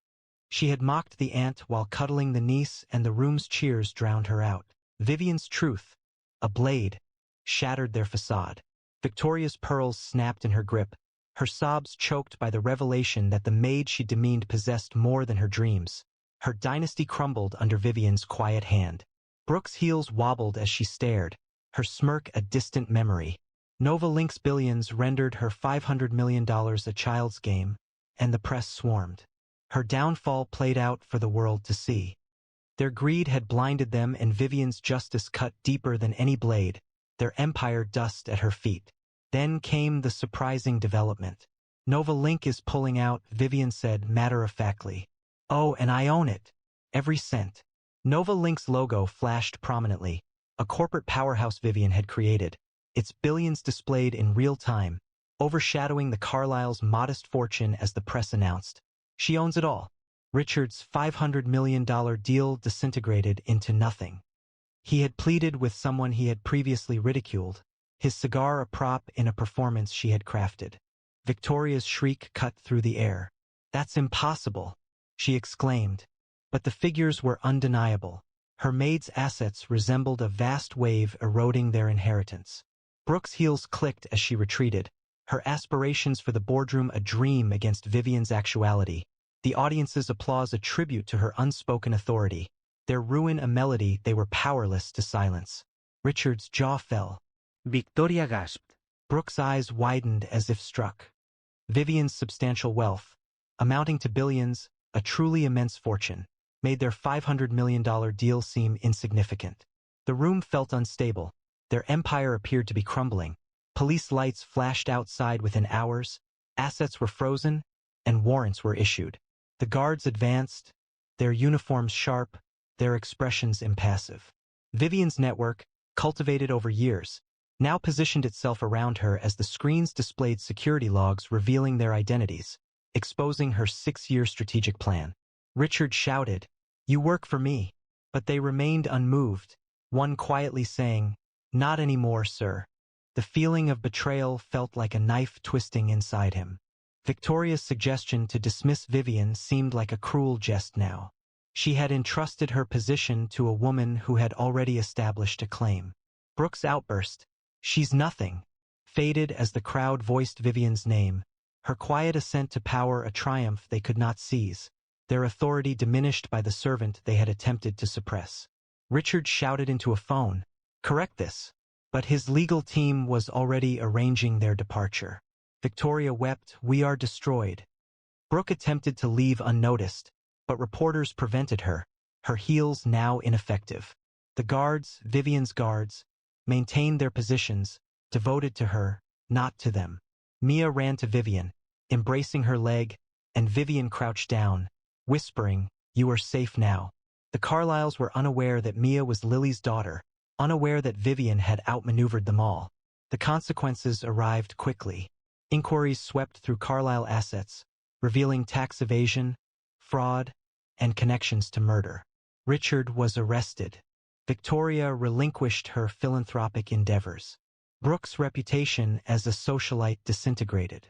Speaker 1: She had mocked the aunt while cuddling the niece, and the room's cheers drowned her out. Vivian's truth, a blade, shattered their facade. Victoria's pearls snapped in her grip, her sobs choked by the revelation that the maid she demeaned possessed more than her dreams. Her dynasty crumbled under Vivian's quiet hand. Brooke's heels wobbled as she stared, her smirk a distant memory. Nova Link's billions rendered her $500 million a child's game, and the press swarmed. Her downfall played out for the world to see. Their greed had blinded them, and Vivian's justice cut deeper than any blade, their empire dust at her feet. Then came the surprising development. Nova Link is pulling out, Vivian said matter-of-factly. Oh, and I own it. Every cent. Nova Link's logo flashed prominently, a corporate powerhouse Vivian had created, its billions displayed in real time, overshadowing the Carlyle's modest fortune as the press announced. She owns it all. Richard's $500 million deal disintegrated into nothing. He had pleaded with someone he had previously ridiculed, his cigar a prop in a performance she had crafted. Victoria's shriek cut through the air. "That's impossible," she exclaimed. But the figures were undeniable. Her maid's assets resembled a vast wave eroding their inheritance. Brooke's heels clicked as she retreated, her aspirations for the boardroom a dream against Vivian's actuality. The audience's applause a tribute to her unspoken authority, their ruin a melody they were powerless to silence. Richard's jaw fell.
Speaker 2: Victoria gasped.
Speaker 1: Brooke's eyes widened as if struck. Vivian's substantial wealth, amounting to billions, a truly immense fortune, made their $500 million deal seem insignificant. The room felt unstable. Their empire appeared to be crumbling. Police lights flashed outside within hours, assets were frozen, and warrants were issued. The guards advanced, their uniforms sharp, their expressions impassive. Vivian's network, cultivated over years, now positioned itself around her as the screens displayed security logs revealing their identities, exposing her 6-year strategic plan. Richard shouted, "You work for me." But they remained unmoved, one quietly saying, "Not anymore, sir." The feeling of betrayal felt like a knife twisting inside him. Victoria's suggestion to dismiss Vivian seemed like a cruel jest now. She had entrusted her position to a woman who had already established a claim. Brooks' outburst, "She's nothing," faded as the crowd voiced Vivian's name, her quiet ascent to power a triumph they could not seize, their authority diminished by the servant they had attempted to suppress. Richard shouted into a phone, "Correct this." But his legal team was already arranging their departure. Victoria wept, "We are destroyed." Brooke attempted to leave unnoticed, but reporters prevented her, her heels now ineffective. The guards, Vivian's guards, maintained their positions, devoted to her, not to them. Mia ran to Vivian, embracing her leg, and Vivian crouched down, whispering, "You are safe now." The Carlyles were unaware that Mia was Lily's daughter, unaware that Vivian had outmaneuvered them all. The consequences arrived quickly. Inquiries swept through Carlyle assets, revealing tax evasion, fraud, and connections to murder. Richard was arrested. Victoria relinquished her philanthropic endeavors. Brooks' reputation as a socialite disintegrated.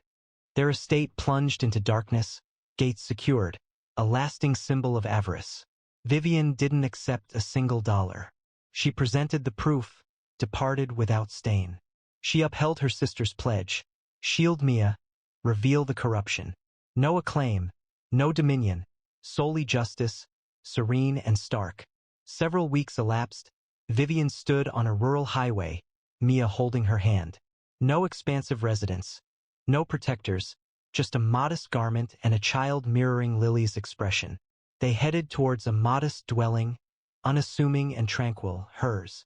Speaker 1: Their estate plunged into darkness, gates secured, a lasting symbol of avarice. Vivian didn't accept a single dollar. She presented the proof, departed without stain. She upheld her sister's pledge, shield Mia, reveal the corruption. No acclaim, no dominion, solely justice, serene and stark. Several weeks elapsed. Vivian stood on a rural highway, Mia holding her hand. No expansive residence, no protectors, just a modest garment and a child mirroring Lily's expression. They headed towards a modest dwelling, unassuming and tranquil, hers.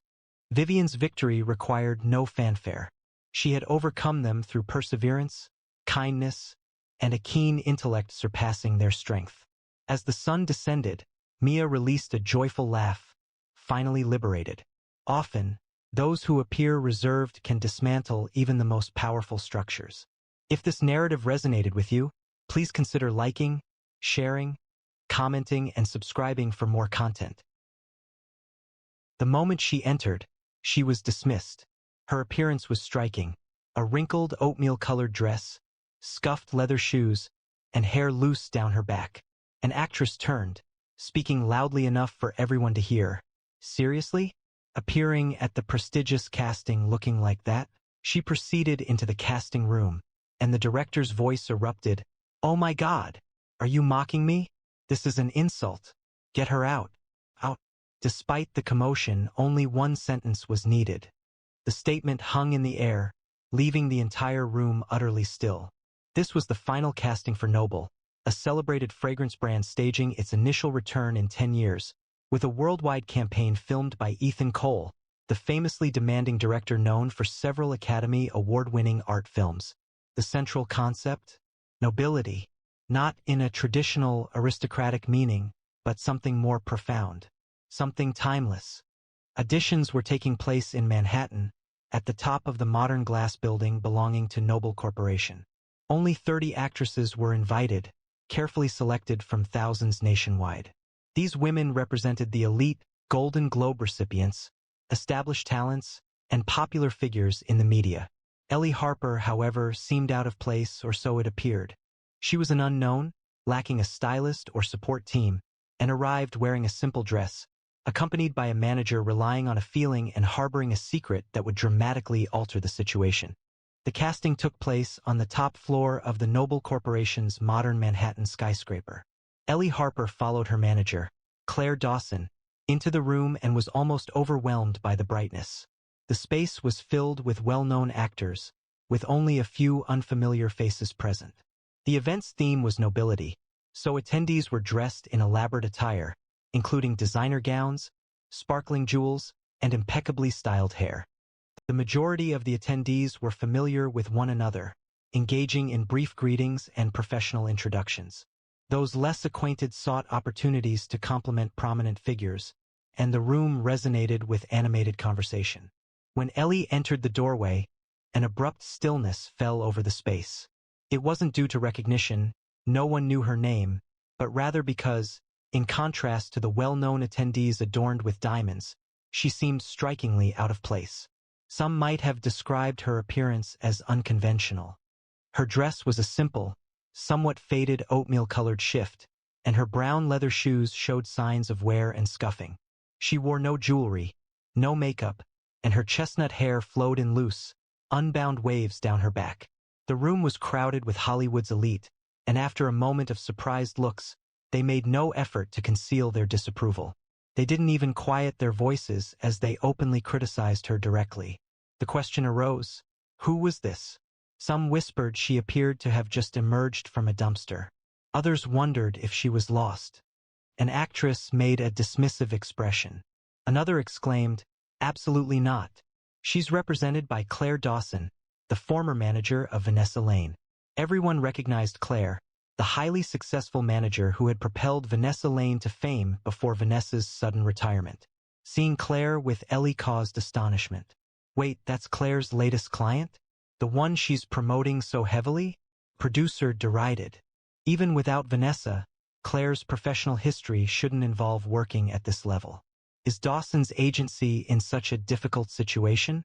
Speaker 1: Vivian's victory required no fanfare. She had overcome them through perseverance, kindness, and a keen intellect surpassing their strength. As the sun descended, Mia released a joyful laugh, finally liberated. Often, those who appear reserved can dismantle even the most powerful structures. If this narrative resonated with you, please consider liking, sharing, commenting, and subscribing for more content. The moment she entered, she was dismissed. Her appearance was striking. A wrinkled oatmeal-colored dress, scuffed leather shoes, and hair loose down her back. An actress turned, speaking loudly enough for everyone to hear. "Seriously? Appearing at the prestigious casting looking like that?" She proceeded into the casting room, and the director's voice erupted, "Oh my God! Are you mocking me? This is an insult. Get her out. Out." Despite the commotion, only one sentence was needed. The statement hung in the air, leaving the entire room utterly still. This was the final casting for Noble, a celebrated fragrance brand staging its initial return in 10 years, with a worldwide campaign filmed by Ethan Cole, the famously demanding director known for several Academy Award-winning art films. The central concept? Nobility. Not in a traditional aristocratic meaning, but something more profound. Something timeless. Auditions were taking place in Manhattan, at the top of the modern glass building belonging to Noble Corporation. Only 30 actresses were invited, carefully selected from thousands nationwide. These women represented the elite Golden Globe recipients, established talents, and popular figures in the media. Ellie Harper, however, seemed out of place, or so it appeared. She was an unknown, lacking a stylist or support team, and arrived wearing a simple dress, accompanied by a manager relying on a feeling and harboring a secret that would dramatically alter the situation. The casting took place on the top floor of the Noble Corporation's modern Manhattan skyscraper. Ellie Harper followed her manager, Claire Dawson, into the room and was almost overwhelmed by the brightness. The space was filled with well-known actors, with only a few unfamiliar faces present. The event's theme was nobility, So attendees were dressed in elaborate attire, including designer gowns, sparkling jewels, and impeccably styled hair. The majority of the attendees were familiar with one another, engaging in brief greetings and professional introductions. Those less acquainted sought opportunities to compliment prominent figures, and the room resonated with animated conversation. When Ellie entered the doorway, an abrupt stillness fell over the space. It wasn't due to recognition, no one knew her name, but rather because, in contrast to the well-known attendees adorned with diamonds, she seemed strikingly out of place. Some might have described her appearance as unconventional. Her dress was a simple, somewhat faded oatmeal-colored shift, and her brown leather shoes showed signs of wear and scuffing. She wore no jewelry, no makeup, and her chestnut hair flowed in loose, unbound waves down her back. The room was crowded with Hollywood's elite, and after a moment of surprised looks, they made no effort to conceal their disapproval. They didn't even quiet their voices as they openly criticized her directly. The question arose, who was this? Some whispered she appeared to have just emerged from a dumpster. Others wondered if she was lost. An actress made a dismissive expression. Another exclaimed, absolutely not. She's represented by Claire Dawson, the former manager of Vanessa Lane. Everyone recognized Claire, the highly successful manager who had propelled Vanessa Lane to fame before Vanessa's sudden retirement. Seeing Claire with Ellie caused astonishment. Wait, that's Claire's latest client? The one she's promoting so heavily? Producer derided. Even without Vanessa, Claire's professional history shouldn't involve working at this level. Is Dawson's agency in such a difficult situation?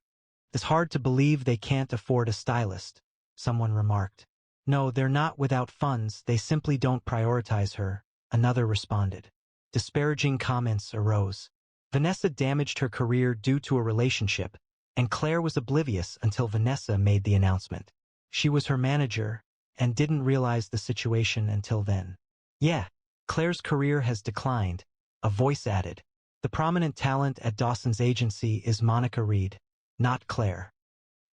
Speaker 1: It's hard to believe they can't afford a stylist, someone remarked. No, they're not without funds, they simply don't prioritize her, another responded. Disparaging comments arose. Vanessa damaged her career due to a relationship, and Claire was oblivious until Vanessa made the announcement. She was her manager, and didn't realize the situation until then. Yeah, Claire's career has declined, a voice added. The prominent talent at Dawson's agency is Monica Reed, not Claire.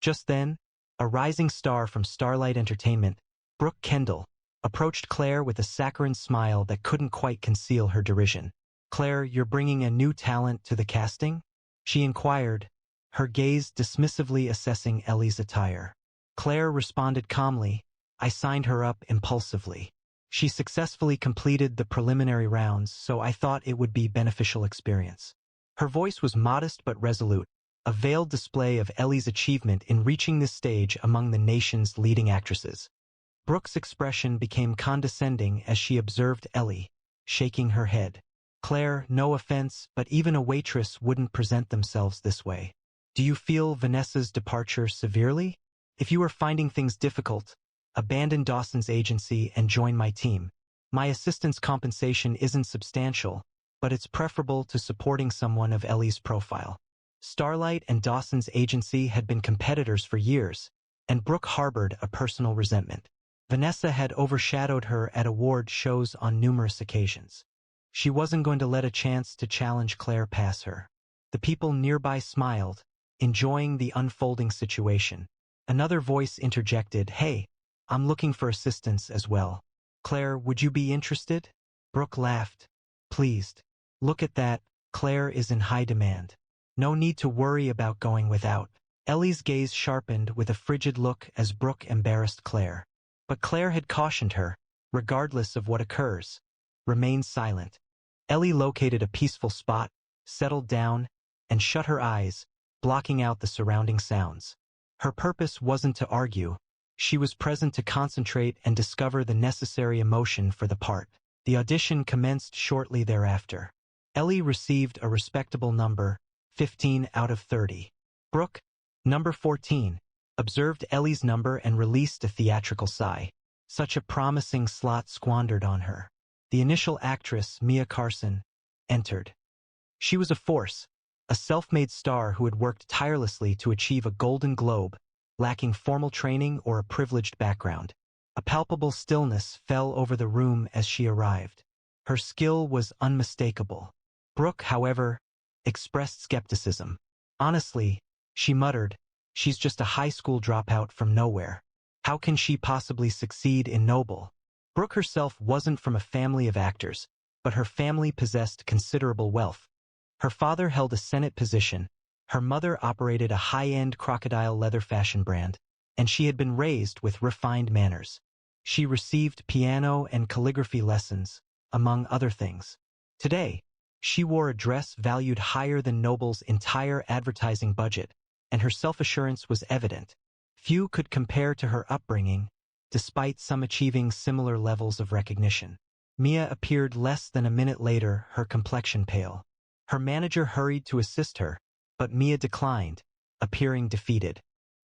Speaker 1: Just then, a rising star from Starlight Entertainment, Brooke Kendall, approached Claire with a saccharine smile that couldn't quite conceal her derision. Claire, you're bringing a new talent to the casting? She inquired, her gaze dismissively assessing Ellie's attire. Claire responded calmly, I signed her up impulsively. She successfully completed the preliminary rounds, so I thought it would be beneficial experience. Her voice was modest but resolute, a veiled display of Ellie's achievement in reaching this stage among the nation's leading actresses. Brooke's expression became condescending as she observed Ellie, shaking her head. Claire, no offense, but even a waitress wouldn't present themselves this way. Do you feel Vanessa's departure severely? If you are finding things difficult, abandon Dawson's agency and join my team. My assistant's compensation isn't substantial, but it's preferable to supporting someone of Ellie's profile. Starlight and Dawson's agency had been competitors for years, and Brooke harbored a personal resentment. Vanessa had overshadowed her at award shows on numerous occasions. She wasn't going to let a chance to challenge Claire pass her. The people nearby smiled, enjoying the unfolding situation. Another voice interjected, hey, I'm looking for assistance as well. Claire, would you be interested? Brooke laughed, pleased. Look at that, Claire is in high demand. No need to worry about going without. Ellie's gaze sharpened with a frigid look as Brooke embarrassed Claire. But Claire had cautioned her, regardless of what occurs, remain silent. Ellie located a peaceful spot, settled down, and shut her eyes, blocking out the surrounding sounds. Her purpose wasn't to argue. She was present to concentrate and discover the necessary emotion for the part. The audition commenced shortly thereafter. Ellie received a respectable number, 15 out of 30. Brooke, number 14, observed Ellie's number and released a theatrical sigh. Such a promising slot squandered on her. The initial actress, Mia Carson, entered. She was a force, a self-made star who had worked tirelessly to achieve a Golden Globe, lacking formal training or a privileged background. A palpable stillness fell over the room as she arrived. Her skill was unmistakable. Brooke, however, expressed skepticism. Honestly, she muttered, she's just a high school dropout from nowhere. How can she possibly succeed in Noble? Brooke herself wasn't from a family of actors, but her family possessed considerable wealth. Her father held a Senate position, her mother operated a high-end crocodile leather fashion brand, and she had been raised with refined manners. She received piano and calligraphy lessons, among other things. Today, she wore a dress valued higher than Noble's entire advertising budget, and her self-assurance was evident. Few could compare to her upbringing, despite some achieving similar levels of recognition. Mia appeared less than a minute later, her complexion pale. Her manager hurried to assist her, but Mia declined, appearing defeated.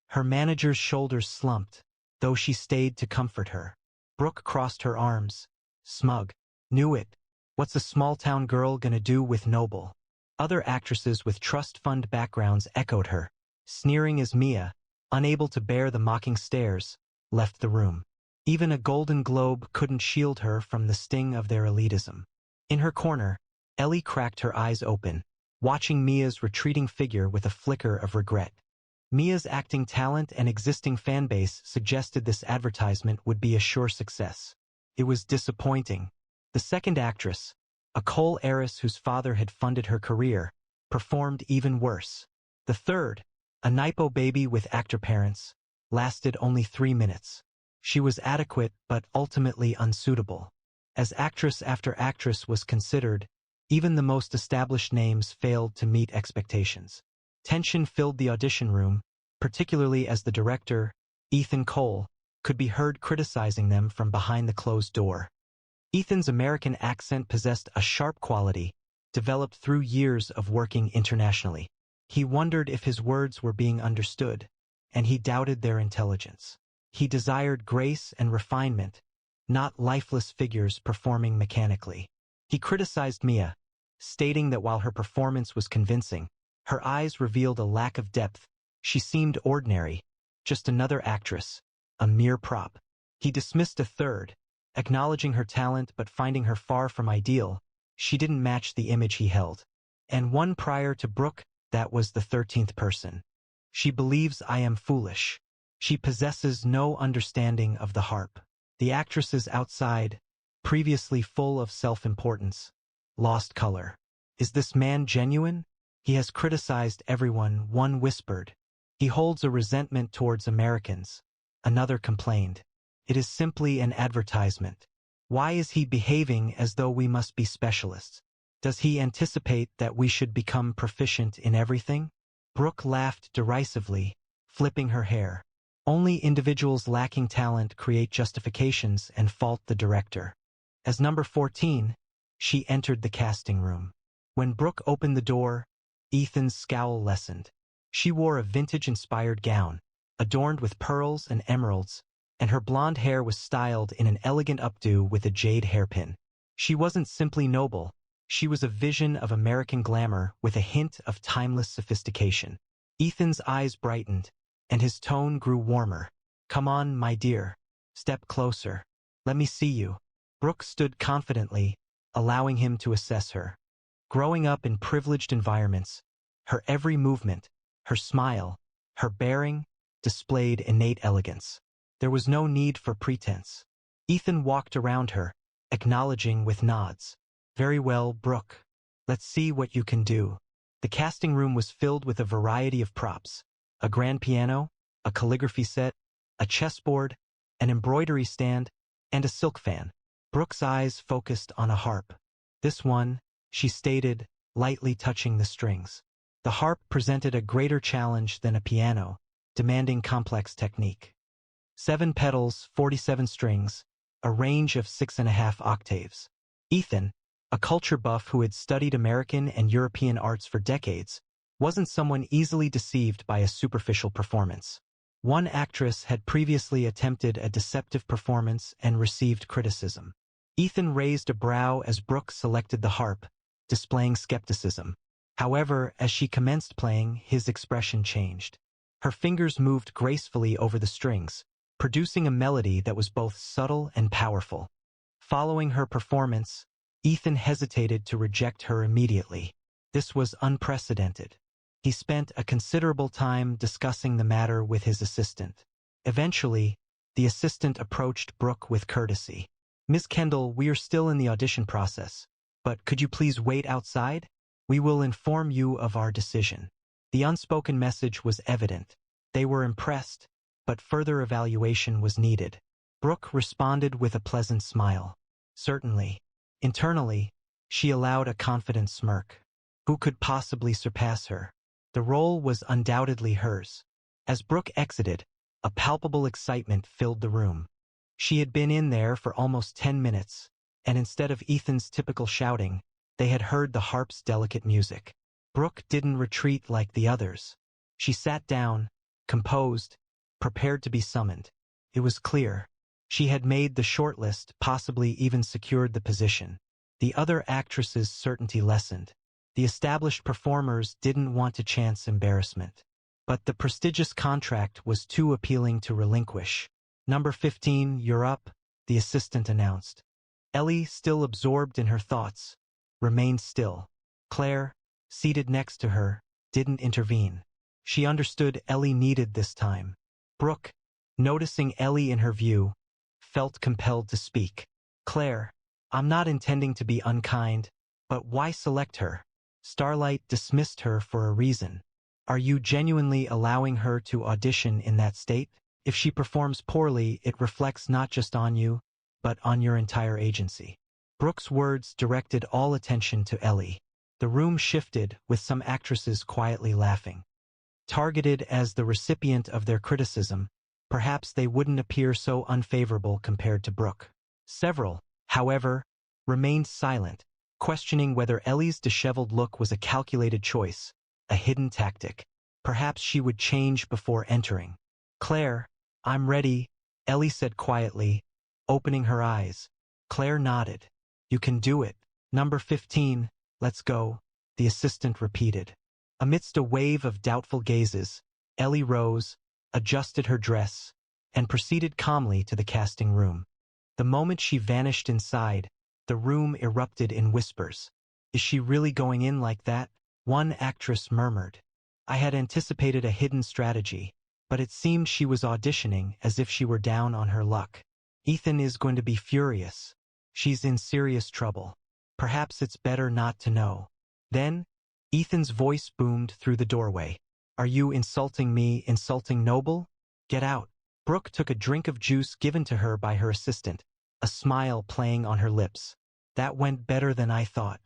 Speaker 1: Her manager's shoulders slumped, though she stayed to comfort her. Brooke crossed her arms. Smug. Knew it. What's a small-town girl gonna do with Noble? Other actresses with trust fund backgrounds echoed her, sneering as Mia, unable to bear the mocking stares, left the room. Even a Golden Globe couldn't shield her from the sting of their elitism. In her corner, Ellie cracked her eyes open, watching Mia's retreating figure with a flicker of regret. Mia's acting talent and existing fanbase suggested this advertisement would be a sure success. It was disappointing. The second actress, a coal heiress whose father had funded her career, performed even worse. The third, a Naipo baby with actor parents, lasted only 3 minutes. She was adequate but ultimately unsuitable. As actress after actress was considered, even the most established names failed to meet expectations. Tension filled the audition room, particularly as the director, Ethan Cole, could be heard criticizing them from behind the closed door. Ethan's American accent possessed a sharp quality, developed through years of working internationally. He wondered if his words were being understood, and he doubted their intelligence. He desired grace and refinement, not lifeless figures performing mechanically. He criticized Mia, stating that while her performance was convincing, her eyes revealed a lack of depth. She seemed ordinary, just another actress, a mere prop. He dismissed a third, acknowledging her talent but finding her far from ideal. She didn't match the image he held. And one prior to Brooke, that was the 13th person. She believes I am foolish. She possesses no understanding of the harp. The actresses outside, previously full of self-importance, lost color. Is this man genuine? He has criticized everyone, one whispered. He holds a resentment towards Americans. Another complained. It is simply an advertisement. Why is he behaving as though we must be specialists? Does he anticipate that we should become proficient in everything? Brooke laughed derisively, flipping her hair. Only individuals lacking talent create justifications and fault the director. As number 14, she entered the casting room. When Brooke opened the door, Ethan's scowl lessened. She wore a vintage-inspired gown, adorned with pearls and emeralds, and her blonde hair was styled in an elegant updo with a jade hairpin. She wasn't simply noble, she was a vision of American glamour with a hint of timeless sophistication. Ethan's eyes brightened, and his tone grew warmer. Come on, my dear. Step closer. Let me see you. Brooke stood confidently, allowing him to assess her. Growing up in privileged environments, her every movement, her smile, her bearing, displayed innate elegance. There was no need for pretense. Ethan walked around her, acknowledging with nods. Very well, Brooke. Let's see what you can do. The casting room was filled with a variety of props. A grand piano, a calligraphy set, a chessboard, an embroidery stand, and a silk fan. Brooke's eyes focused on a harp. This one, she stated, lightly touching the strings. The harp presented a greater challenge than a piano, demanding complex technique. 7 pedals, 47 strings, a range of 6.5 octaves. Ethan, a culture buff who had studied American and European arts for decades, wasn't someone easily deceived by a superficial performance. One actress had previously attempted a deceptive performance and received criticism. Ethan raised a brow as Brooke selected the harp, displaying skepticism. However, as she commenced playing, his expression changed. Her fingers moved gracefully over the strings, producing a melody that was both subtle and powerful. Following her performance, Ethan hesitated to reject her immediately. This was unprecedented. He spent a considerable time discussing the matter with his assistant. Eventually, the assistant approached Brooke with courtesy. Miss Kendall, we are still in the audition process, but could you please wait outside? We will inform you of our decision. The unspoken message was evident. They were impressed, but further evaluation was needed. Brooke responded with a pleasant smile. Certainly. Internally, she allowed a confident smirk. Who could possibly surpass her? The role was undoubtedly hers. As Brooke exited, a palpable excitement filled the room. She had been in there for almost 10 minutes, and instead of Ethan's typical shouting, they had heard the harp's delicate music. Brooke didn't retreat like the others. She sat down, composed, prepared to be summoned. It was clear. She had made the shortlist, possibly even secured the position. The other actresses' certainty lessened. The established performers didn't want to chance embarrassment. But the prestigious contract was too appealing to relinquish. Number 15, you're up, the assistant announced. Ellie, still absorbed in her thoughts, remained still. Claire, seated next to her, didn't intervene. She understood Ellie needed this time. Brooke, noticing Ellie in her view, felt compelled to speak. Claire, I'm not intending to be unkind, but why select her? Starlight dismissed her for a reason. Are you genuinely allowing her to audition in that state? If she performs poorly, it reflects not just on you, but on your entire agency. Brooke's words directed all attention to Ellie. The room shifted, with some actresses quietly laughing. Targeted as the recipient of their criticism, perhaps they wouldn't appear so unfavorable compared to Brooke. Several, however, remained silent, questioning whether Ellie's disheveled look was a calculated choice, a hidden tactic. Perhaps she would change before entering. Claire, I'm ready, Ellie said quietly, opening her eyes. Claire nodded. You can do it. Number 15, let's go, the assistant repeated. Amidst a wave of doubtful gazes, Ellie rose, adjusted her dress, and proceeded calmly to the casting room. The moment she vanished inside, the room erupted in whispers. Is she really going in like that? One actress murmured. I had anticipated a hidden strategy, but it seemed she was auditioning as if she were down on her luck. Ethan is going to be furious. She's in serious trouble. Perhaps it's better not to know. Then, Ethan's voice boomed through the doorway. Are you insulting me, insulting Noble? Get out. Brooke took a drink of juice given to her by her assistant, a smile playing on her lips. That went better than I thought.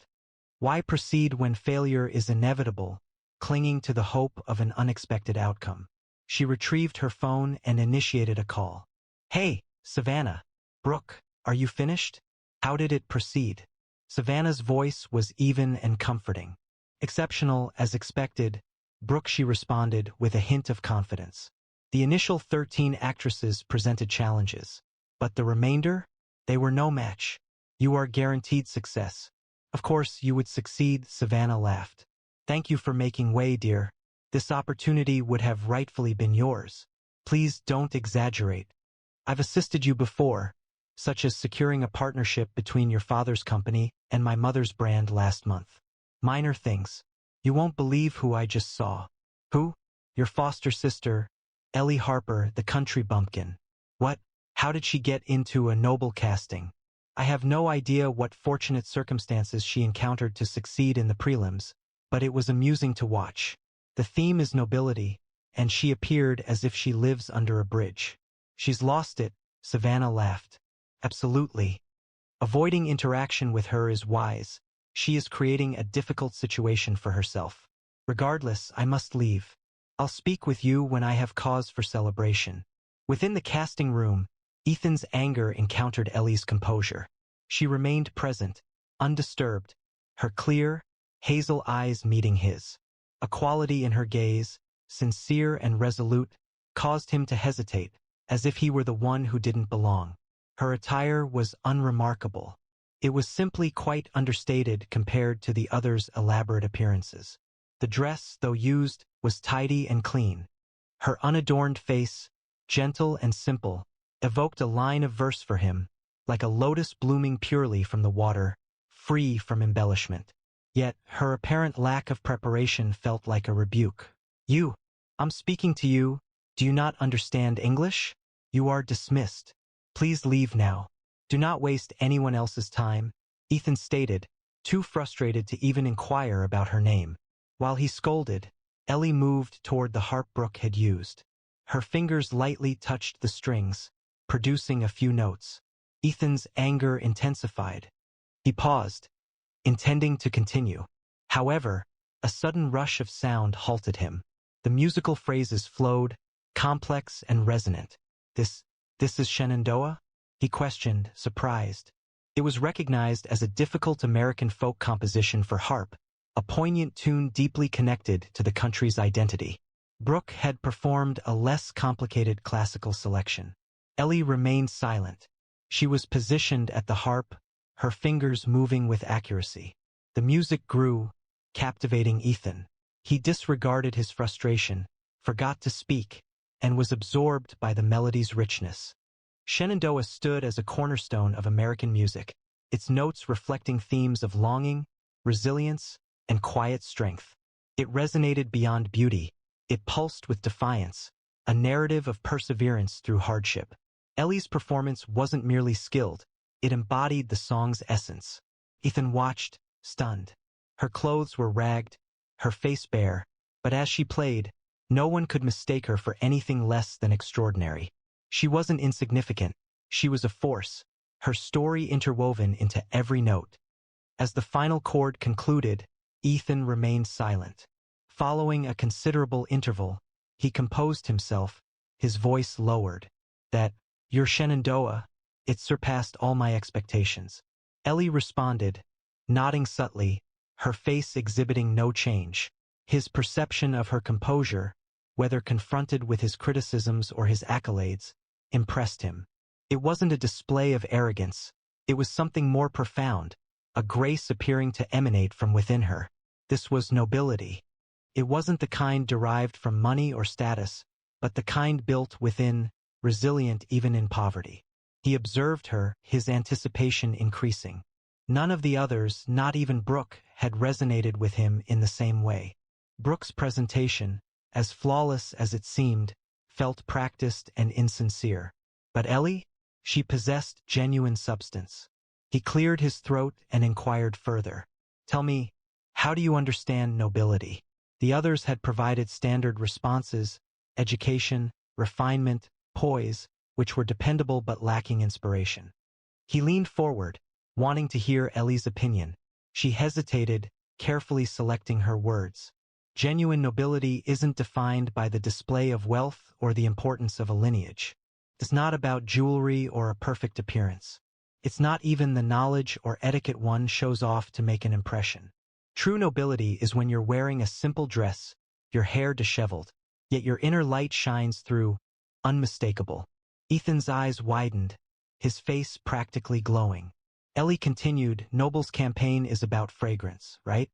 Speaker 1: Why proceed when failure is inevitable, clinging to the hope of an unexpected outcome? She retrieved her phone and initiated a call. Hey, Savannah. Brooke, are you finished? How did it proceed? Savannah's voice was even and comforting. Exceptional as expected, Brooke, she responded with a hint of confidence. The initial 13 actresses presented challenges, but the remainder? They were no match. You are guaranteed success. Of course you would succeed, Savannah laughed. Thank you for making way, dear. This opportunity would have rightfully been yours. Please don't exaggerate. I've assisted you before, such as securing a partnership between your father's company and my mother's brand last month. Minor things. You won't believe who I just saw. Who? Your foster sister, Ellie Harper, the country bumpkin. What? How did she get into a Noble casting? I have no idea what fortunate circumstances she encountered to succeed in the prelims, but it was amusing to watch. The theme is nobility, and she appeared as if she lives under a bridge. She's lost it, Savannah laughed. Absolutely. Avoiding interaction with her is wise. She is creating a difficult situation for herself. Regardless, I must leave. I'll speak with you when I have cause for celebration. Within the casting room, Ethan's anger encountered Ellie's composure. She remained present, undisturbed, her clear, hazel eyes meeting his. A quality in her gaze, sincere and resolute, caused him to hesitate, as if he were the one who didn't belong. Her attire was unremarkable. It was simply quite understated compared to the others' elaborate appearances. The dress, though used, was tidy and clean. Her unadorned face, gentle and simple, evoked a line of verse for him, like a lotus blooming purely from the water, free from embellishment. Yet her apparent lack of preparation felt like a rebuke. You, I'm speaking to you. Do you not understand English? You are dismissed. Please leave now. Do not waste anyone else's time, Ethan stated, too frustrated to even inquire about her name. While he scolded, Ellie moved toward the harp Brooke had used. Her fingers lightly touched the strings, producing a few notes. Ethan's anger intensified. He paused, intending to continue. However, a sudden rush of sound halted him. The musical phrases flowed, complex and resonant. This is Shenandoah? He questioned, surprised. It was recognized as a difficult American folk composition for harp, a poignant tune deeply connected to the country's identity. Brooke had performed a less complicated classical selection. Ellie remained silent. She was positioned at the harp, her fingers moving with accuracy. The music grew, captivating Ethan. He disregarded his frustration, forgot to speak, and was absorbed by the melody's richness. Shenandoah stood as a cornerstone of American music, its notes reflecting themes of longing, resilience, and quiet strength. It resonated beyond beauty. It pulsed with defiance, a narrative of perseverance through hardship. Ellie's performance wasn't merely skilled, it embodied the song's essence. Ethan watched, stunned. Her clothes were ragged, her face bare, but as she played, no one could mistake her for anything less than extraordinary. She wasn't insignificant, she was a force, her story interwoven into every note. As the final chord concluded, Ethan remained silent. Following a considerable interval, he composed himself, his voice lowered. That, "Your Shenandoah, it surpassed all my expectations." Ellie responded, nodding subtly, her face exhibiting no change. His perception of her composure, whether confronted with his criticisms or his accolades, impressed him. It wasn't a display of arrogance, it was something more profound, a grace appearing to emanate from within her. This was nobility. It wasn't the kind derived from money or status, but the kind built within, resilient even in poverty. He observed her, his anticipation increasing. None of the others, not even Brooke, had resonated with him in the same way. Brooke's presentation, as flawless as it seemed, felt practiced and insincere. But Ellie? She possessed genuine substance. He cleared his throat and inquired further. "Tell me, how do you understand nobility?" The others had provided standard responses, education, refinement, poise, which were dependable but lacking inspiration. He leaned forward, wanting to hear Ellie's opinion. She hesitated, carefully selecting her words. Genuine nobility isn't defined by the display of wealth or the importance of a lineage. It's not about jewelry or a perfect appearance. It's not even the knowledge or etiquette one shows off to make an impression. True nobility is when you're wearing a simple dress, your hair disheveled, yet your inner light shines through, unmistakable. Ethan's eyes widened, his face practically glowing. Ellie continued, "Noble's campaign is about fragrance, right?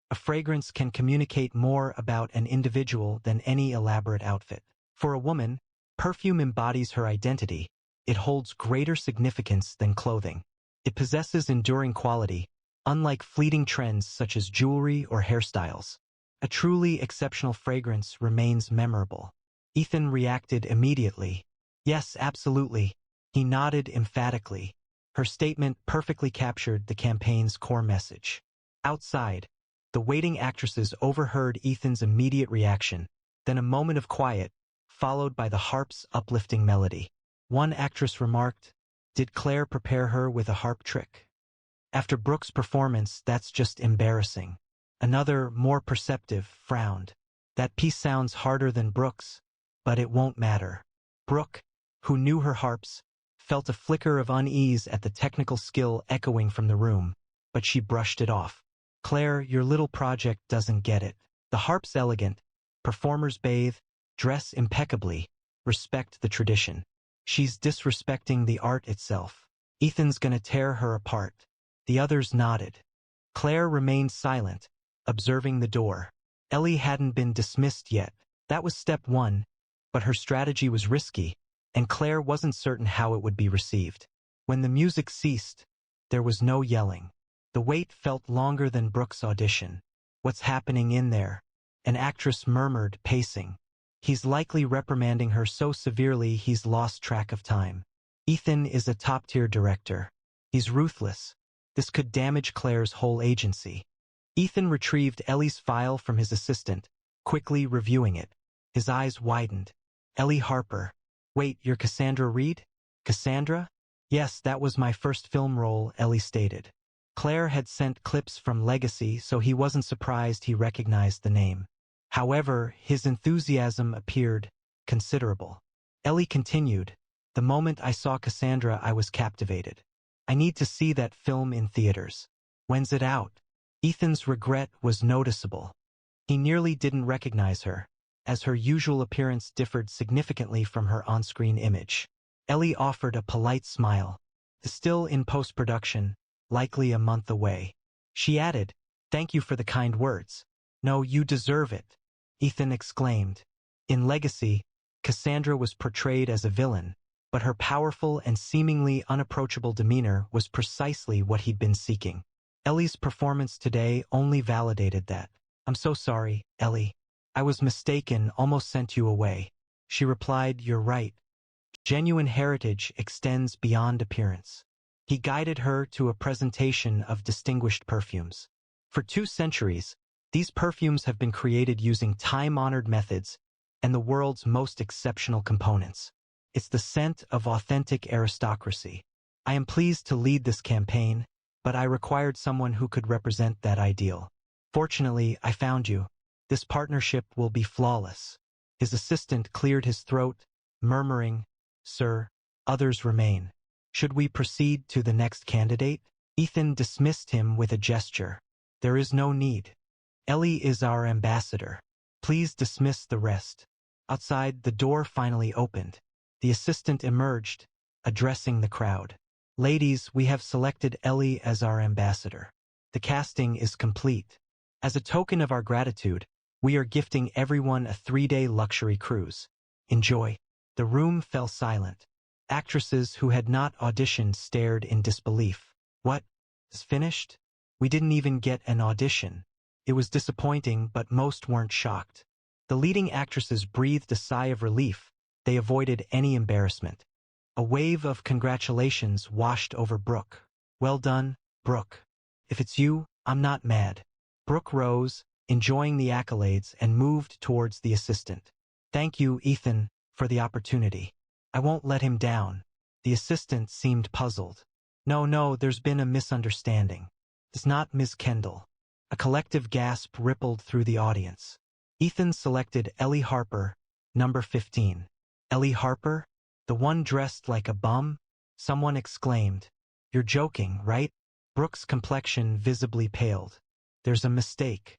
Speaker 1: A fragrance can communicate more about an individual than any elaborate outfit. For a woman, perfume embodies her identity. It holds greater significance than clothing. It possesses enduring quality, unlike fleeting trends such as jewelry or hairstyles. A truly exceptional fragrance remains memorable." Ethan reacted immediately. "Yes, absolutely." He nodded emphatically. Her statement perfectly captured the campaign's core message. Outside, the waiting actresses overheard Ethan's immediate reaction, then a moment of quiet, followed by the harp's uplifting melody. One actress remarked, "Did Claire prepare her with a harp trick? After Brooke's performance, that's just embarrassing." Another, more perceptive, frowned. "That piece sounds harder than Brooke's, but it won't matter." Brooke, who knew her harps, felt a flicker of unease at the technical skill echoing from the room, but she brushed it off. "Claire, your little project doesn't get it. The harp's elegant, performers bathe, dress impeccably, respect the tradition. She's disrespecting the art itself. Ethan's gonna tear her apart." The others nodded. Claire remained silent, observing the door. Ellie hadn't been dismissed yet. That was step one, but her strategy was risky, and Claire wasn't certain how it would be received. When the music ceased, there was no yelling. The wait felt longer than Brooke's audition. "What's happening in there?" An actress murmured, pacing. "He's likely reprimanding her so severely he's lost track of time." Ethan is a top-tier director. He's ruthless. This could damage Claire's whole agency. Ethan retrieved Ellie's file from his assistant, quickly reviewing it. His eyes widened. Ellie Harper. Wait, you're Cassandra Reed? Cassandra? Yes, that was my first film role, Ellie stated. Claire had sent clips from Legacy, so he wasn't surprised he recognized the name. However, his enthusiasm appeared considerable. Ellie continued, "The moment I saw Cassandra, I was captivated. I need to see that film in theaters. When's it out?" Ethan's regret was noticeable. He nearly didn't recognize her, as her usual appearance differed significantly from her on-screen image. Ellie offered a polite smile. "Still in post-production, likely a month away." She added, "Thank you for the kind words." "No, you deserve it," Ethan exclaimed. In Legacy, Cassandra was portrayed as a villain, but her powerful and seemingly unapproachable demeanor was precisely what he'd been seeking. Ellie's performance today only validated that. "I'm so sorry, Ellie. I was mistaken, almost sent you away." She replied, "You're right. Genuine heritage extends beyond appearance." He guided her to a presentation of distinguished perfumes. For 2 centuries, these perfumes have been created using time-honored methods and the world's most exceptional components. It's the scent of authentic aristocracy. I am pleased to lead this campaign, but I required someone who could represent that ideal. Fortunately, I found you. This partnership will be flawless. His assistant cleared his throat, murmuring, "Sir, others remain. Should we proceed to the next candidate?" Ethan dismissed him with a gesture. "There is no need. Ellie is our ambassador. Please dismiss the rest." Outside, the door finally opened. The assistant emerged, addressing the crowd. "Ladies, we have selected Ellie as our ambassador. The casting is complete. As a token of our gratitude, we are gifting everyone a 3-day luxury cruise. Enjoy." The room fell silent. Actresses who had not auditioned stared in disbelief. "What? Is finished? We didn't even get an audition." It was disappointing, but most weren't shocked. The leading actresses breathed a sigh of relief. They avoided any embarrassment. A wave of congratulations washed over Brooke. "Well done, Brooke. If it's you, I'm not mad." Brooke rose, enjoying the accolades, and moved towards the assistant. "Thank you, Ethan, for the opportunity. I won't let him down." The assistant seemed puzzled. No, there's been a misunderstanding. It's not Ms. Kendall." A collective gasp rippled through the audience. Ethan selected Ellie Harper, number 15. "Ellie Harper? The one dressed like a bum?" Someone exclaimed. "You're joking, right?" Brooke's complexion visibly paled. "There's a mistake."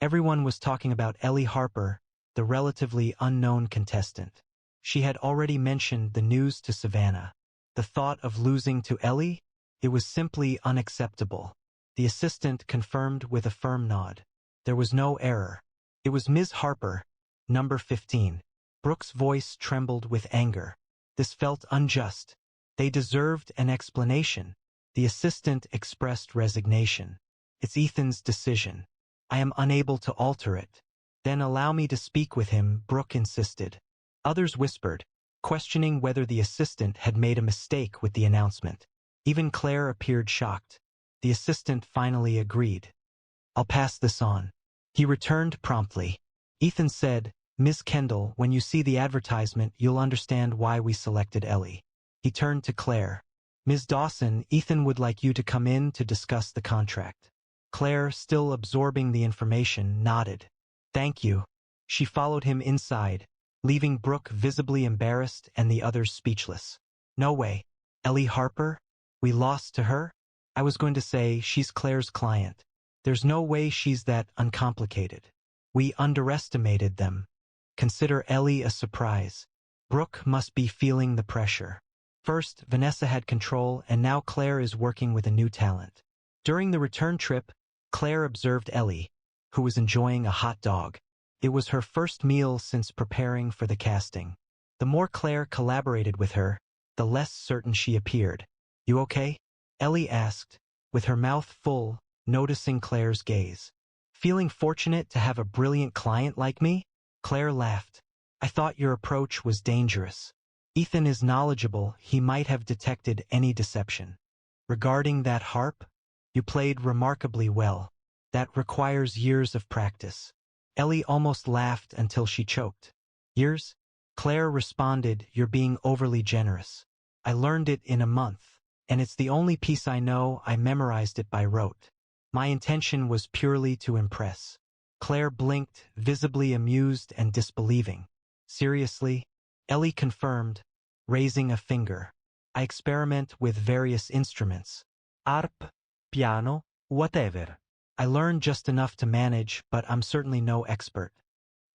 Speaker 1: Everyone was talking about Ellie Harper, the relatively unknown contestant. She had already mentioned the news to Savannah. The thought of losing to Ellie? It was simply unacceptable. The assistant confirmed with a firm nod. There was no error. It was Ms. Harper, number 15. Brooke's voice trembled with anger. This felt unjust. They deserved an explanation. The assistant expressed resignation. "It's Ethan's decision. I am unable to alter it." "Then allow me to speak with him," Brooke insisted. Others whispered, questioning whether the assistant had made a mistake with the announcement. Even Claire appeared shocked. The assistant finally agreed. "I'll pass this on." He returned promptly. Ethan said, "Ms. Kendall, when you see the advertisement, you'll understand why we selected Ellie." He turned to Claire. "Ms. Dawson, Ethan would like you to come in to discuss the contract." Claire, still absorbing the information, nodded. "Thank you." She followed him inside, leaving Brooke visibly embarrassed and the others speechless. "No way. Ellie Harper? We lost to her?" "I was going to say, she's Claire's client. There's no way she's that uncomplicated. We underestimated them. Consider Ellie a surprise." Brooke must be feeling the pressure. First, Vanessa had control, and now Claire is working with a new talent. During the return trip, Claire observed Ellie, who was enjoying a hot dog. It was her first meal since preparing for the casting. The more Claire collaborated with her, the less certain she appeared. "You okay?" Ellie asked, with her mouth full, noticing Claire's gaze. "Feeling fortunate to have a brilliant client like me?" Claire laughed. "I thought your approach was dangerous." Ethan is knowledgeable, he might have detected any deception. Regarding that harp, you played remarkably well. That requires years of practice. Ellie almost laughed until she choked. Years? Claire responded, you're being overly generous. I learned it in a month, and it's the only piece I know. I memorized it by rote. My intention was purely to impress. Claire blinked, visibly amused and disbelieving. Seriously? Ellie confirmed, raising a finger. I experiment with various instruments.
Speaker 2: Harp, piano, whatever.
Speaker 1: I learned just enough to manage, but I'm certainly no expert.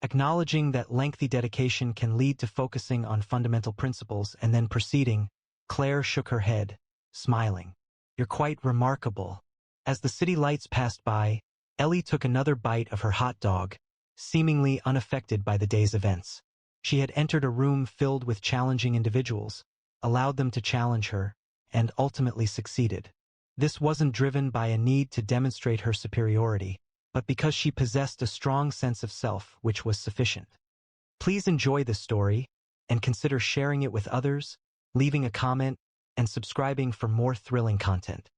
Speaker 1: Acknowledging that lengthy dedication can lead to focusing on fundamental principles and then proceeding, Claire shook her head, smiling. You're quite remarkable. As the city lights passed by, Ellie took another bite of her hot dog, seemingly unaffected by the day's events. She had entered a room filled with challenging individuals, allowed them to challenge her, and ultimately succeeded. This wasn't driven by a need to demonstrate her superiority, but because she possessed a strong sense of self, which was sufficient. Please enjoy this story, and consider sharing it with others, leaving a comment, and subscribing for more thrilling content.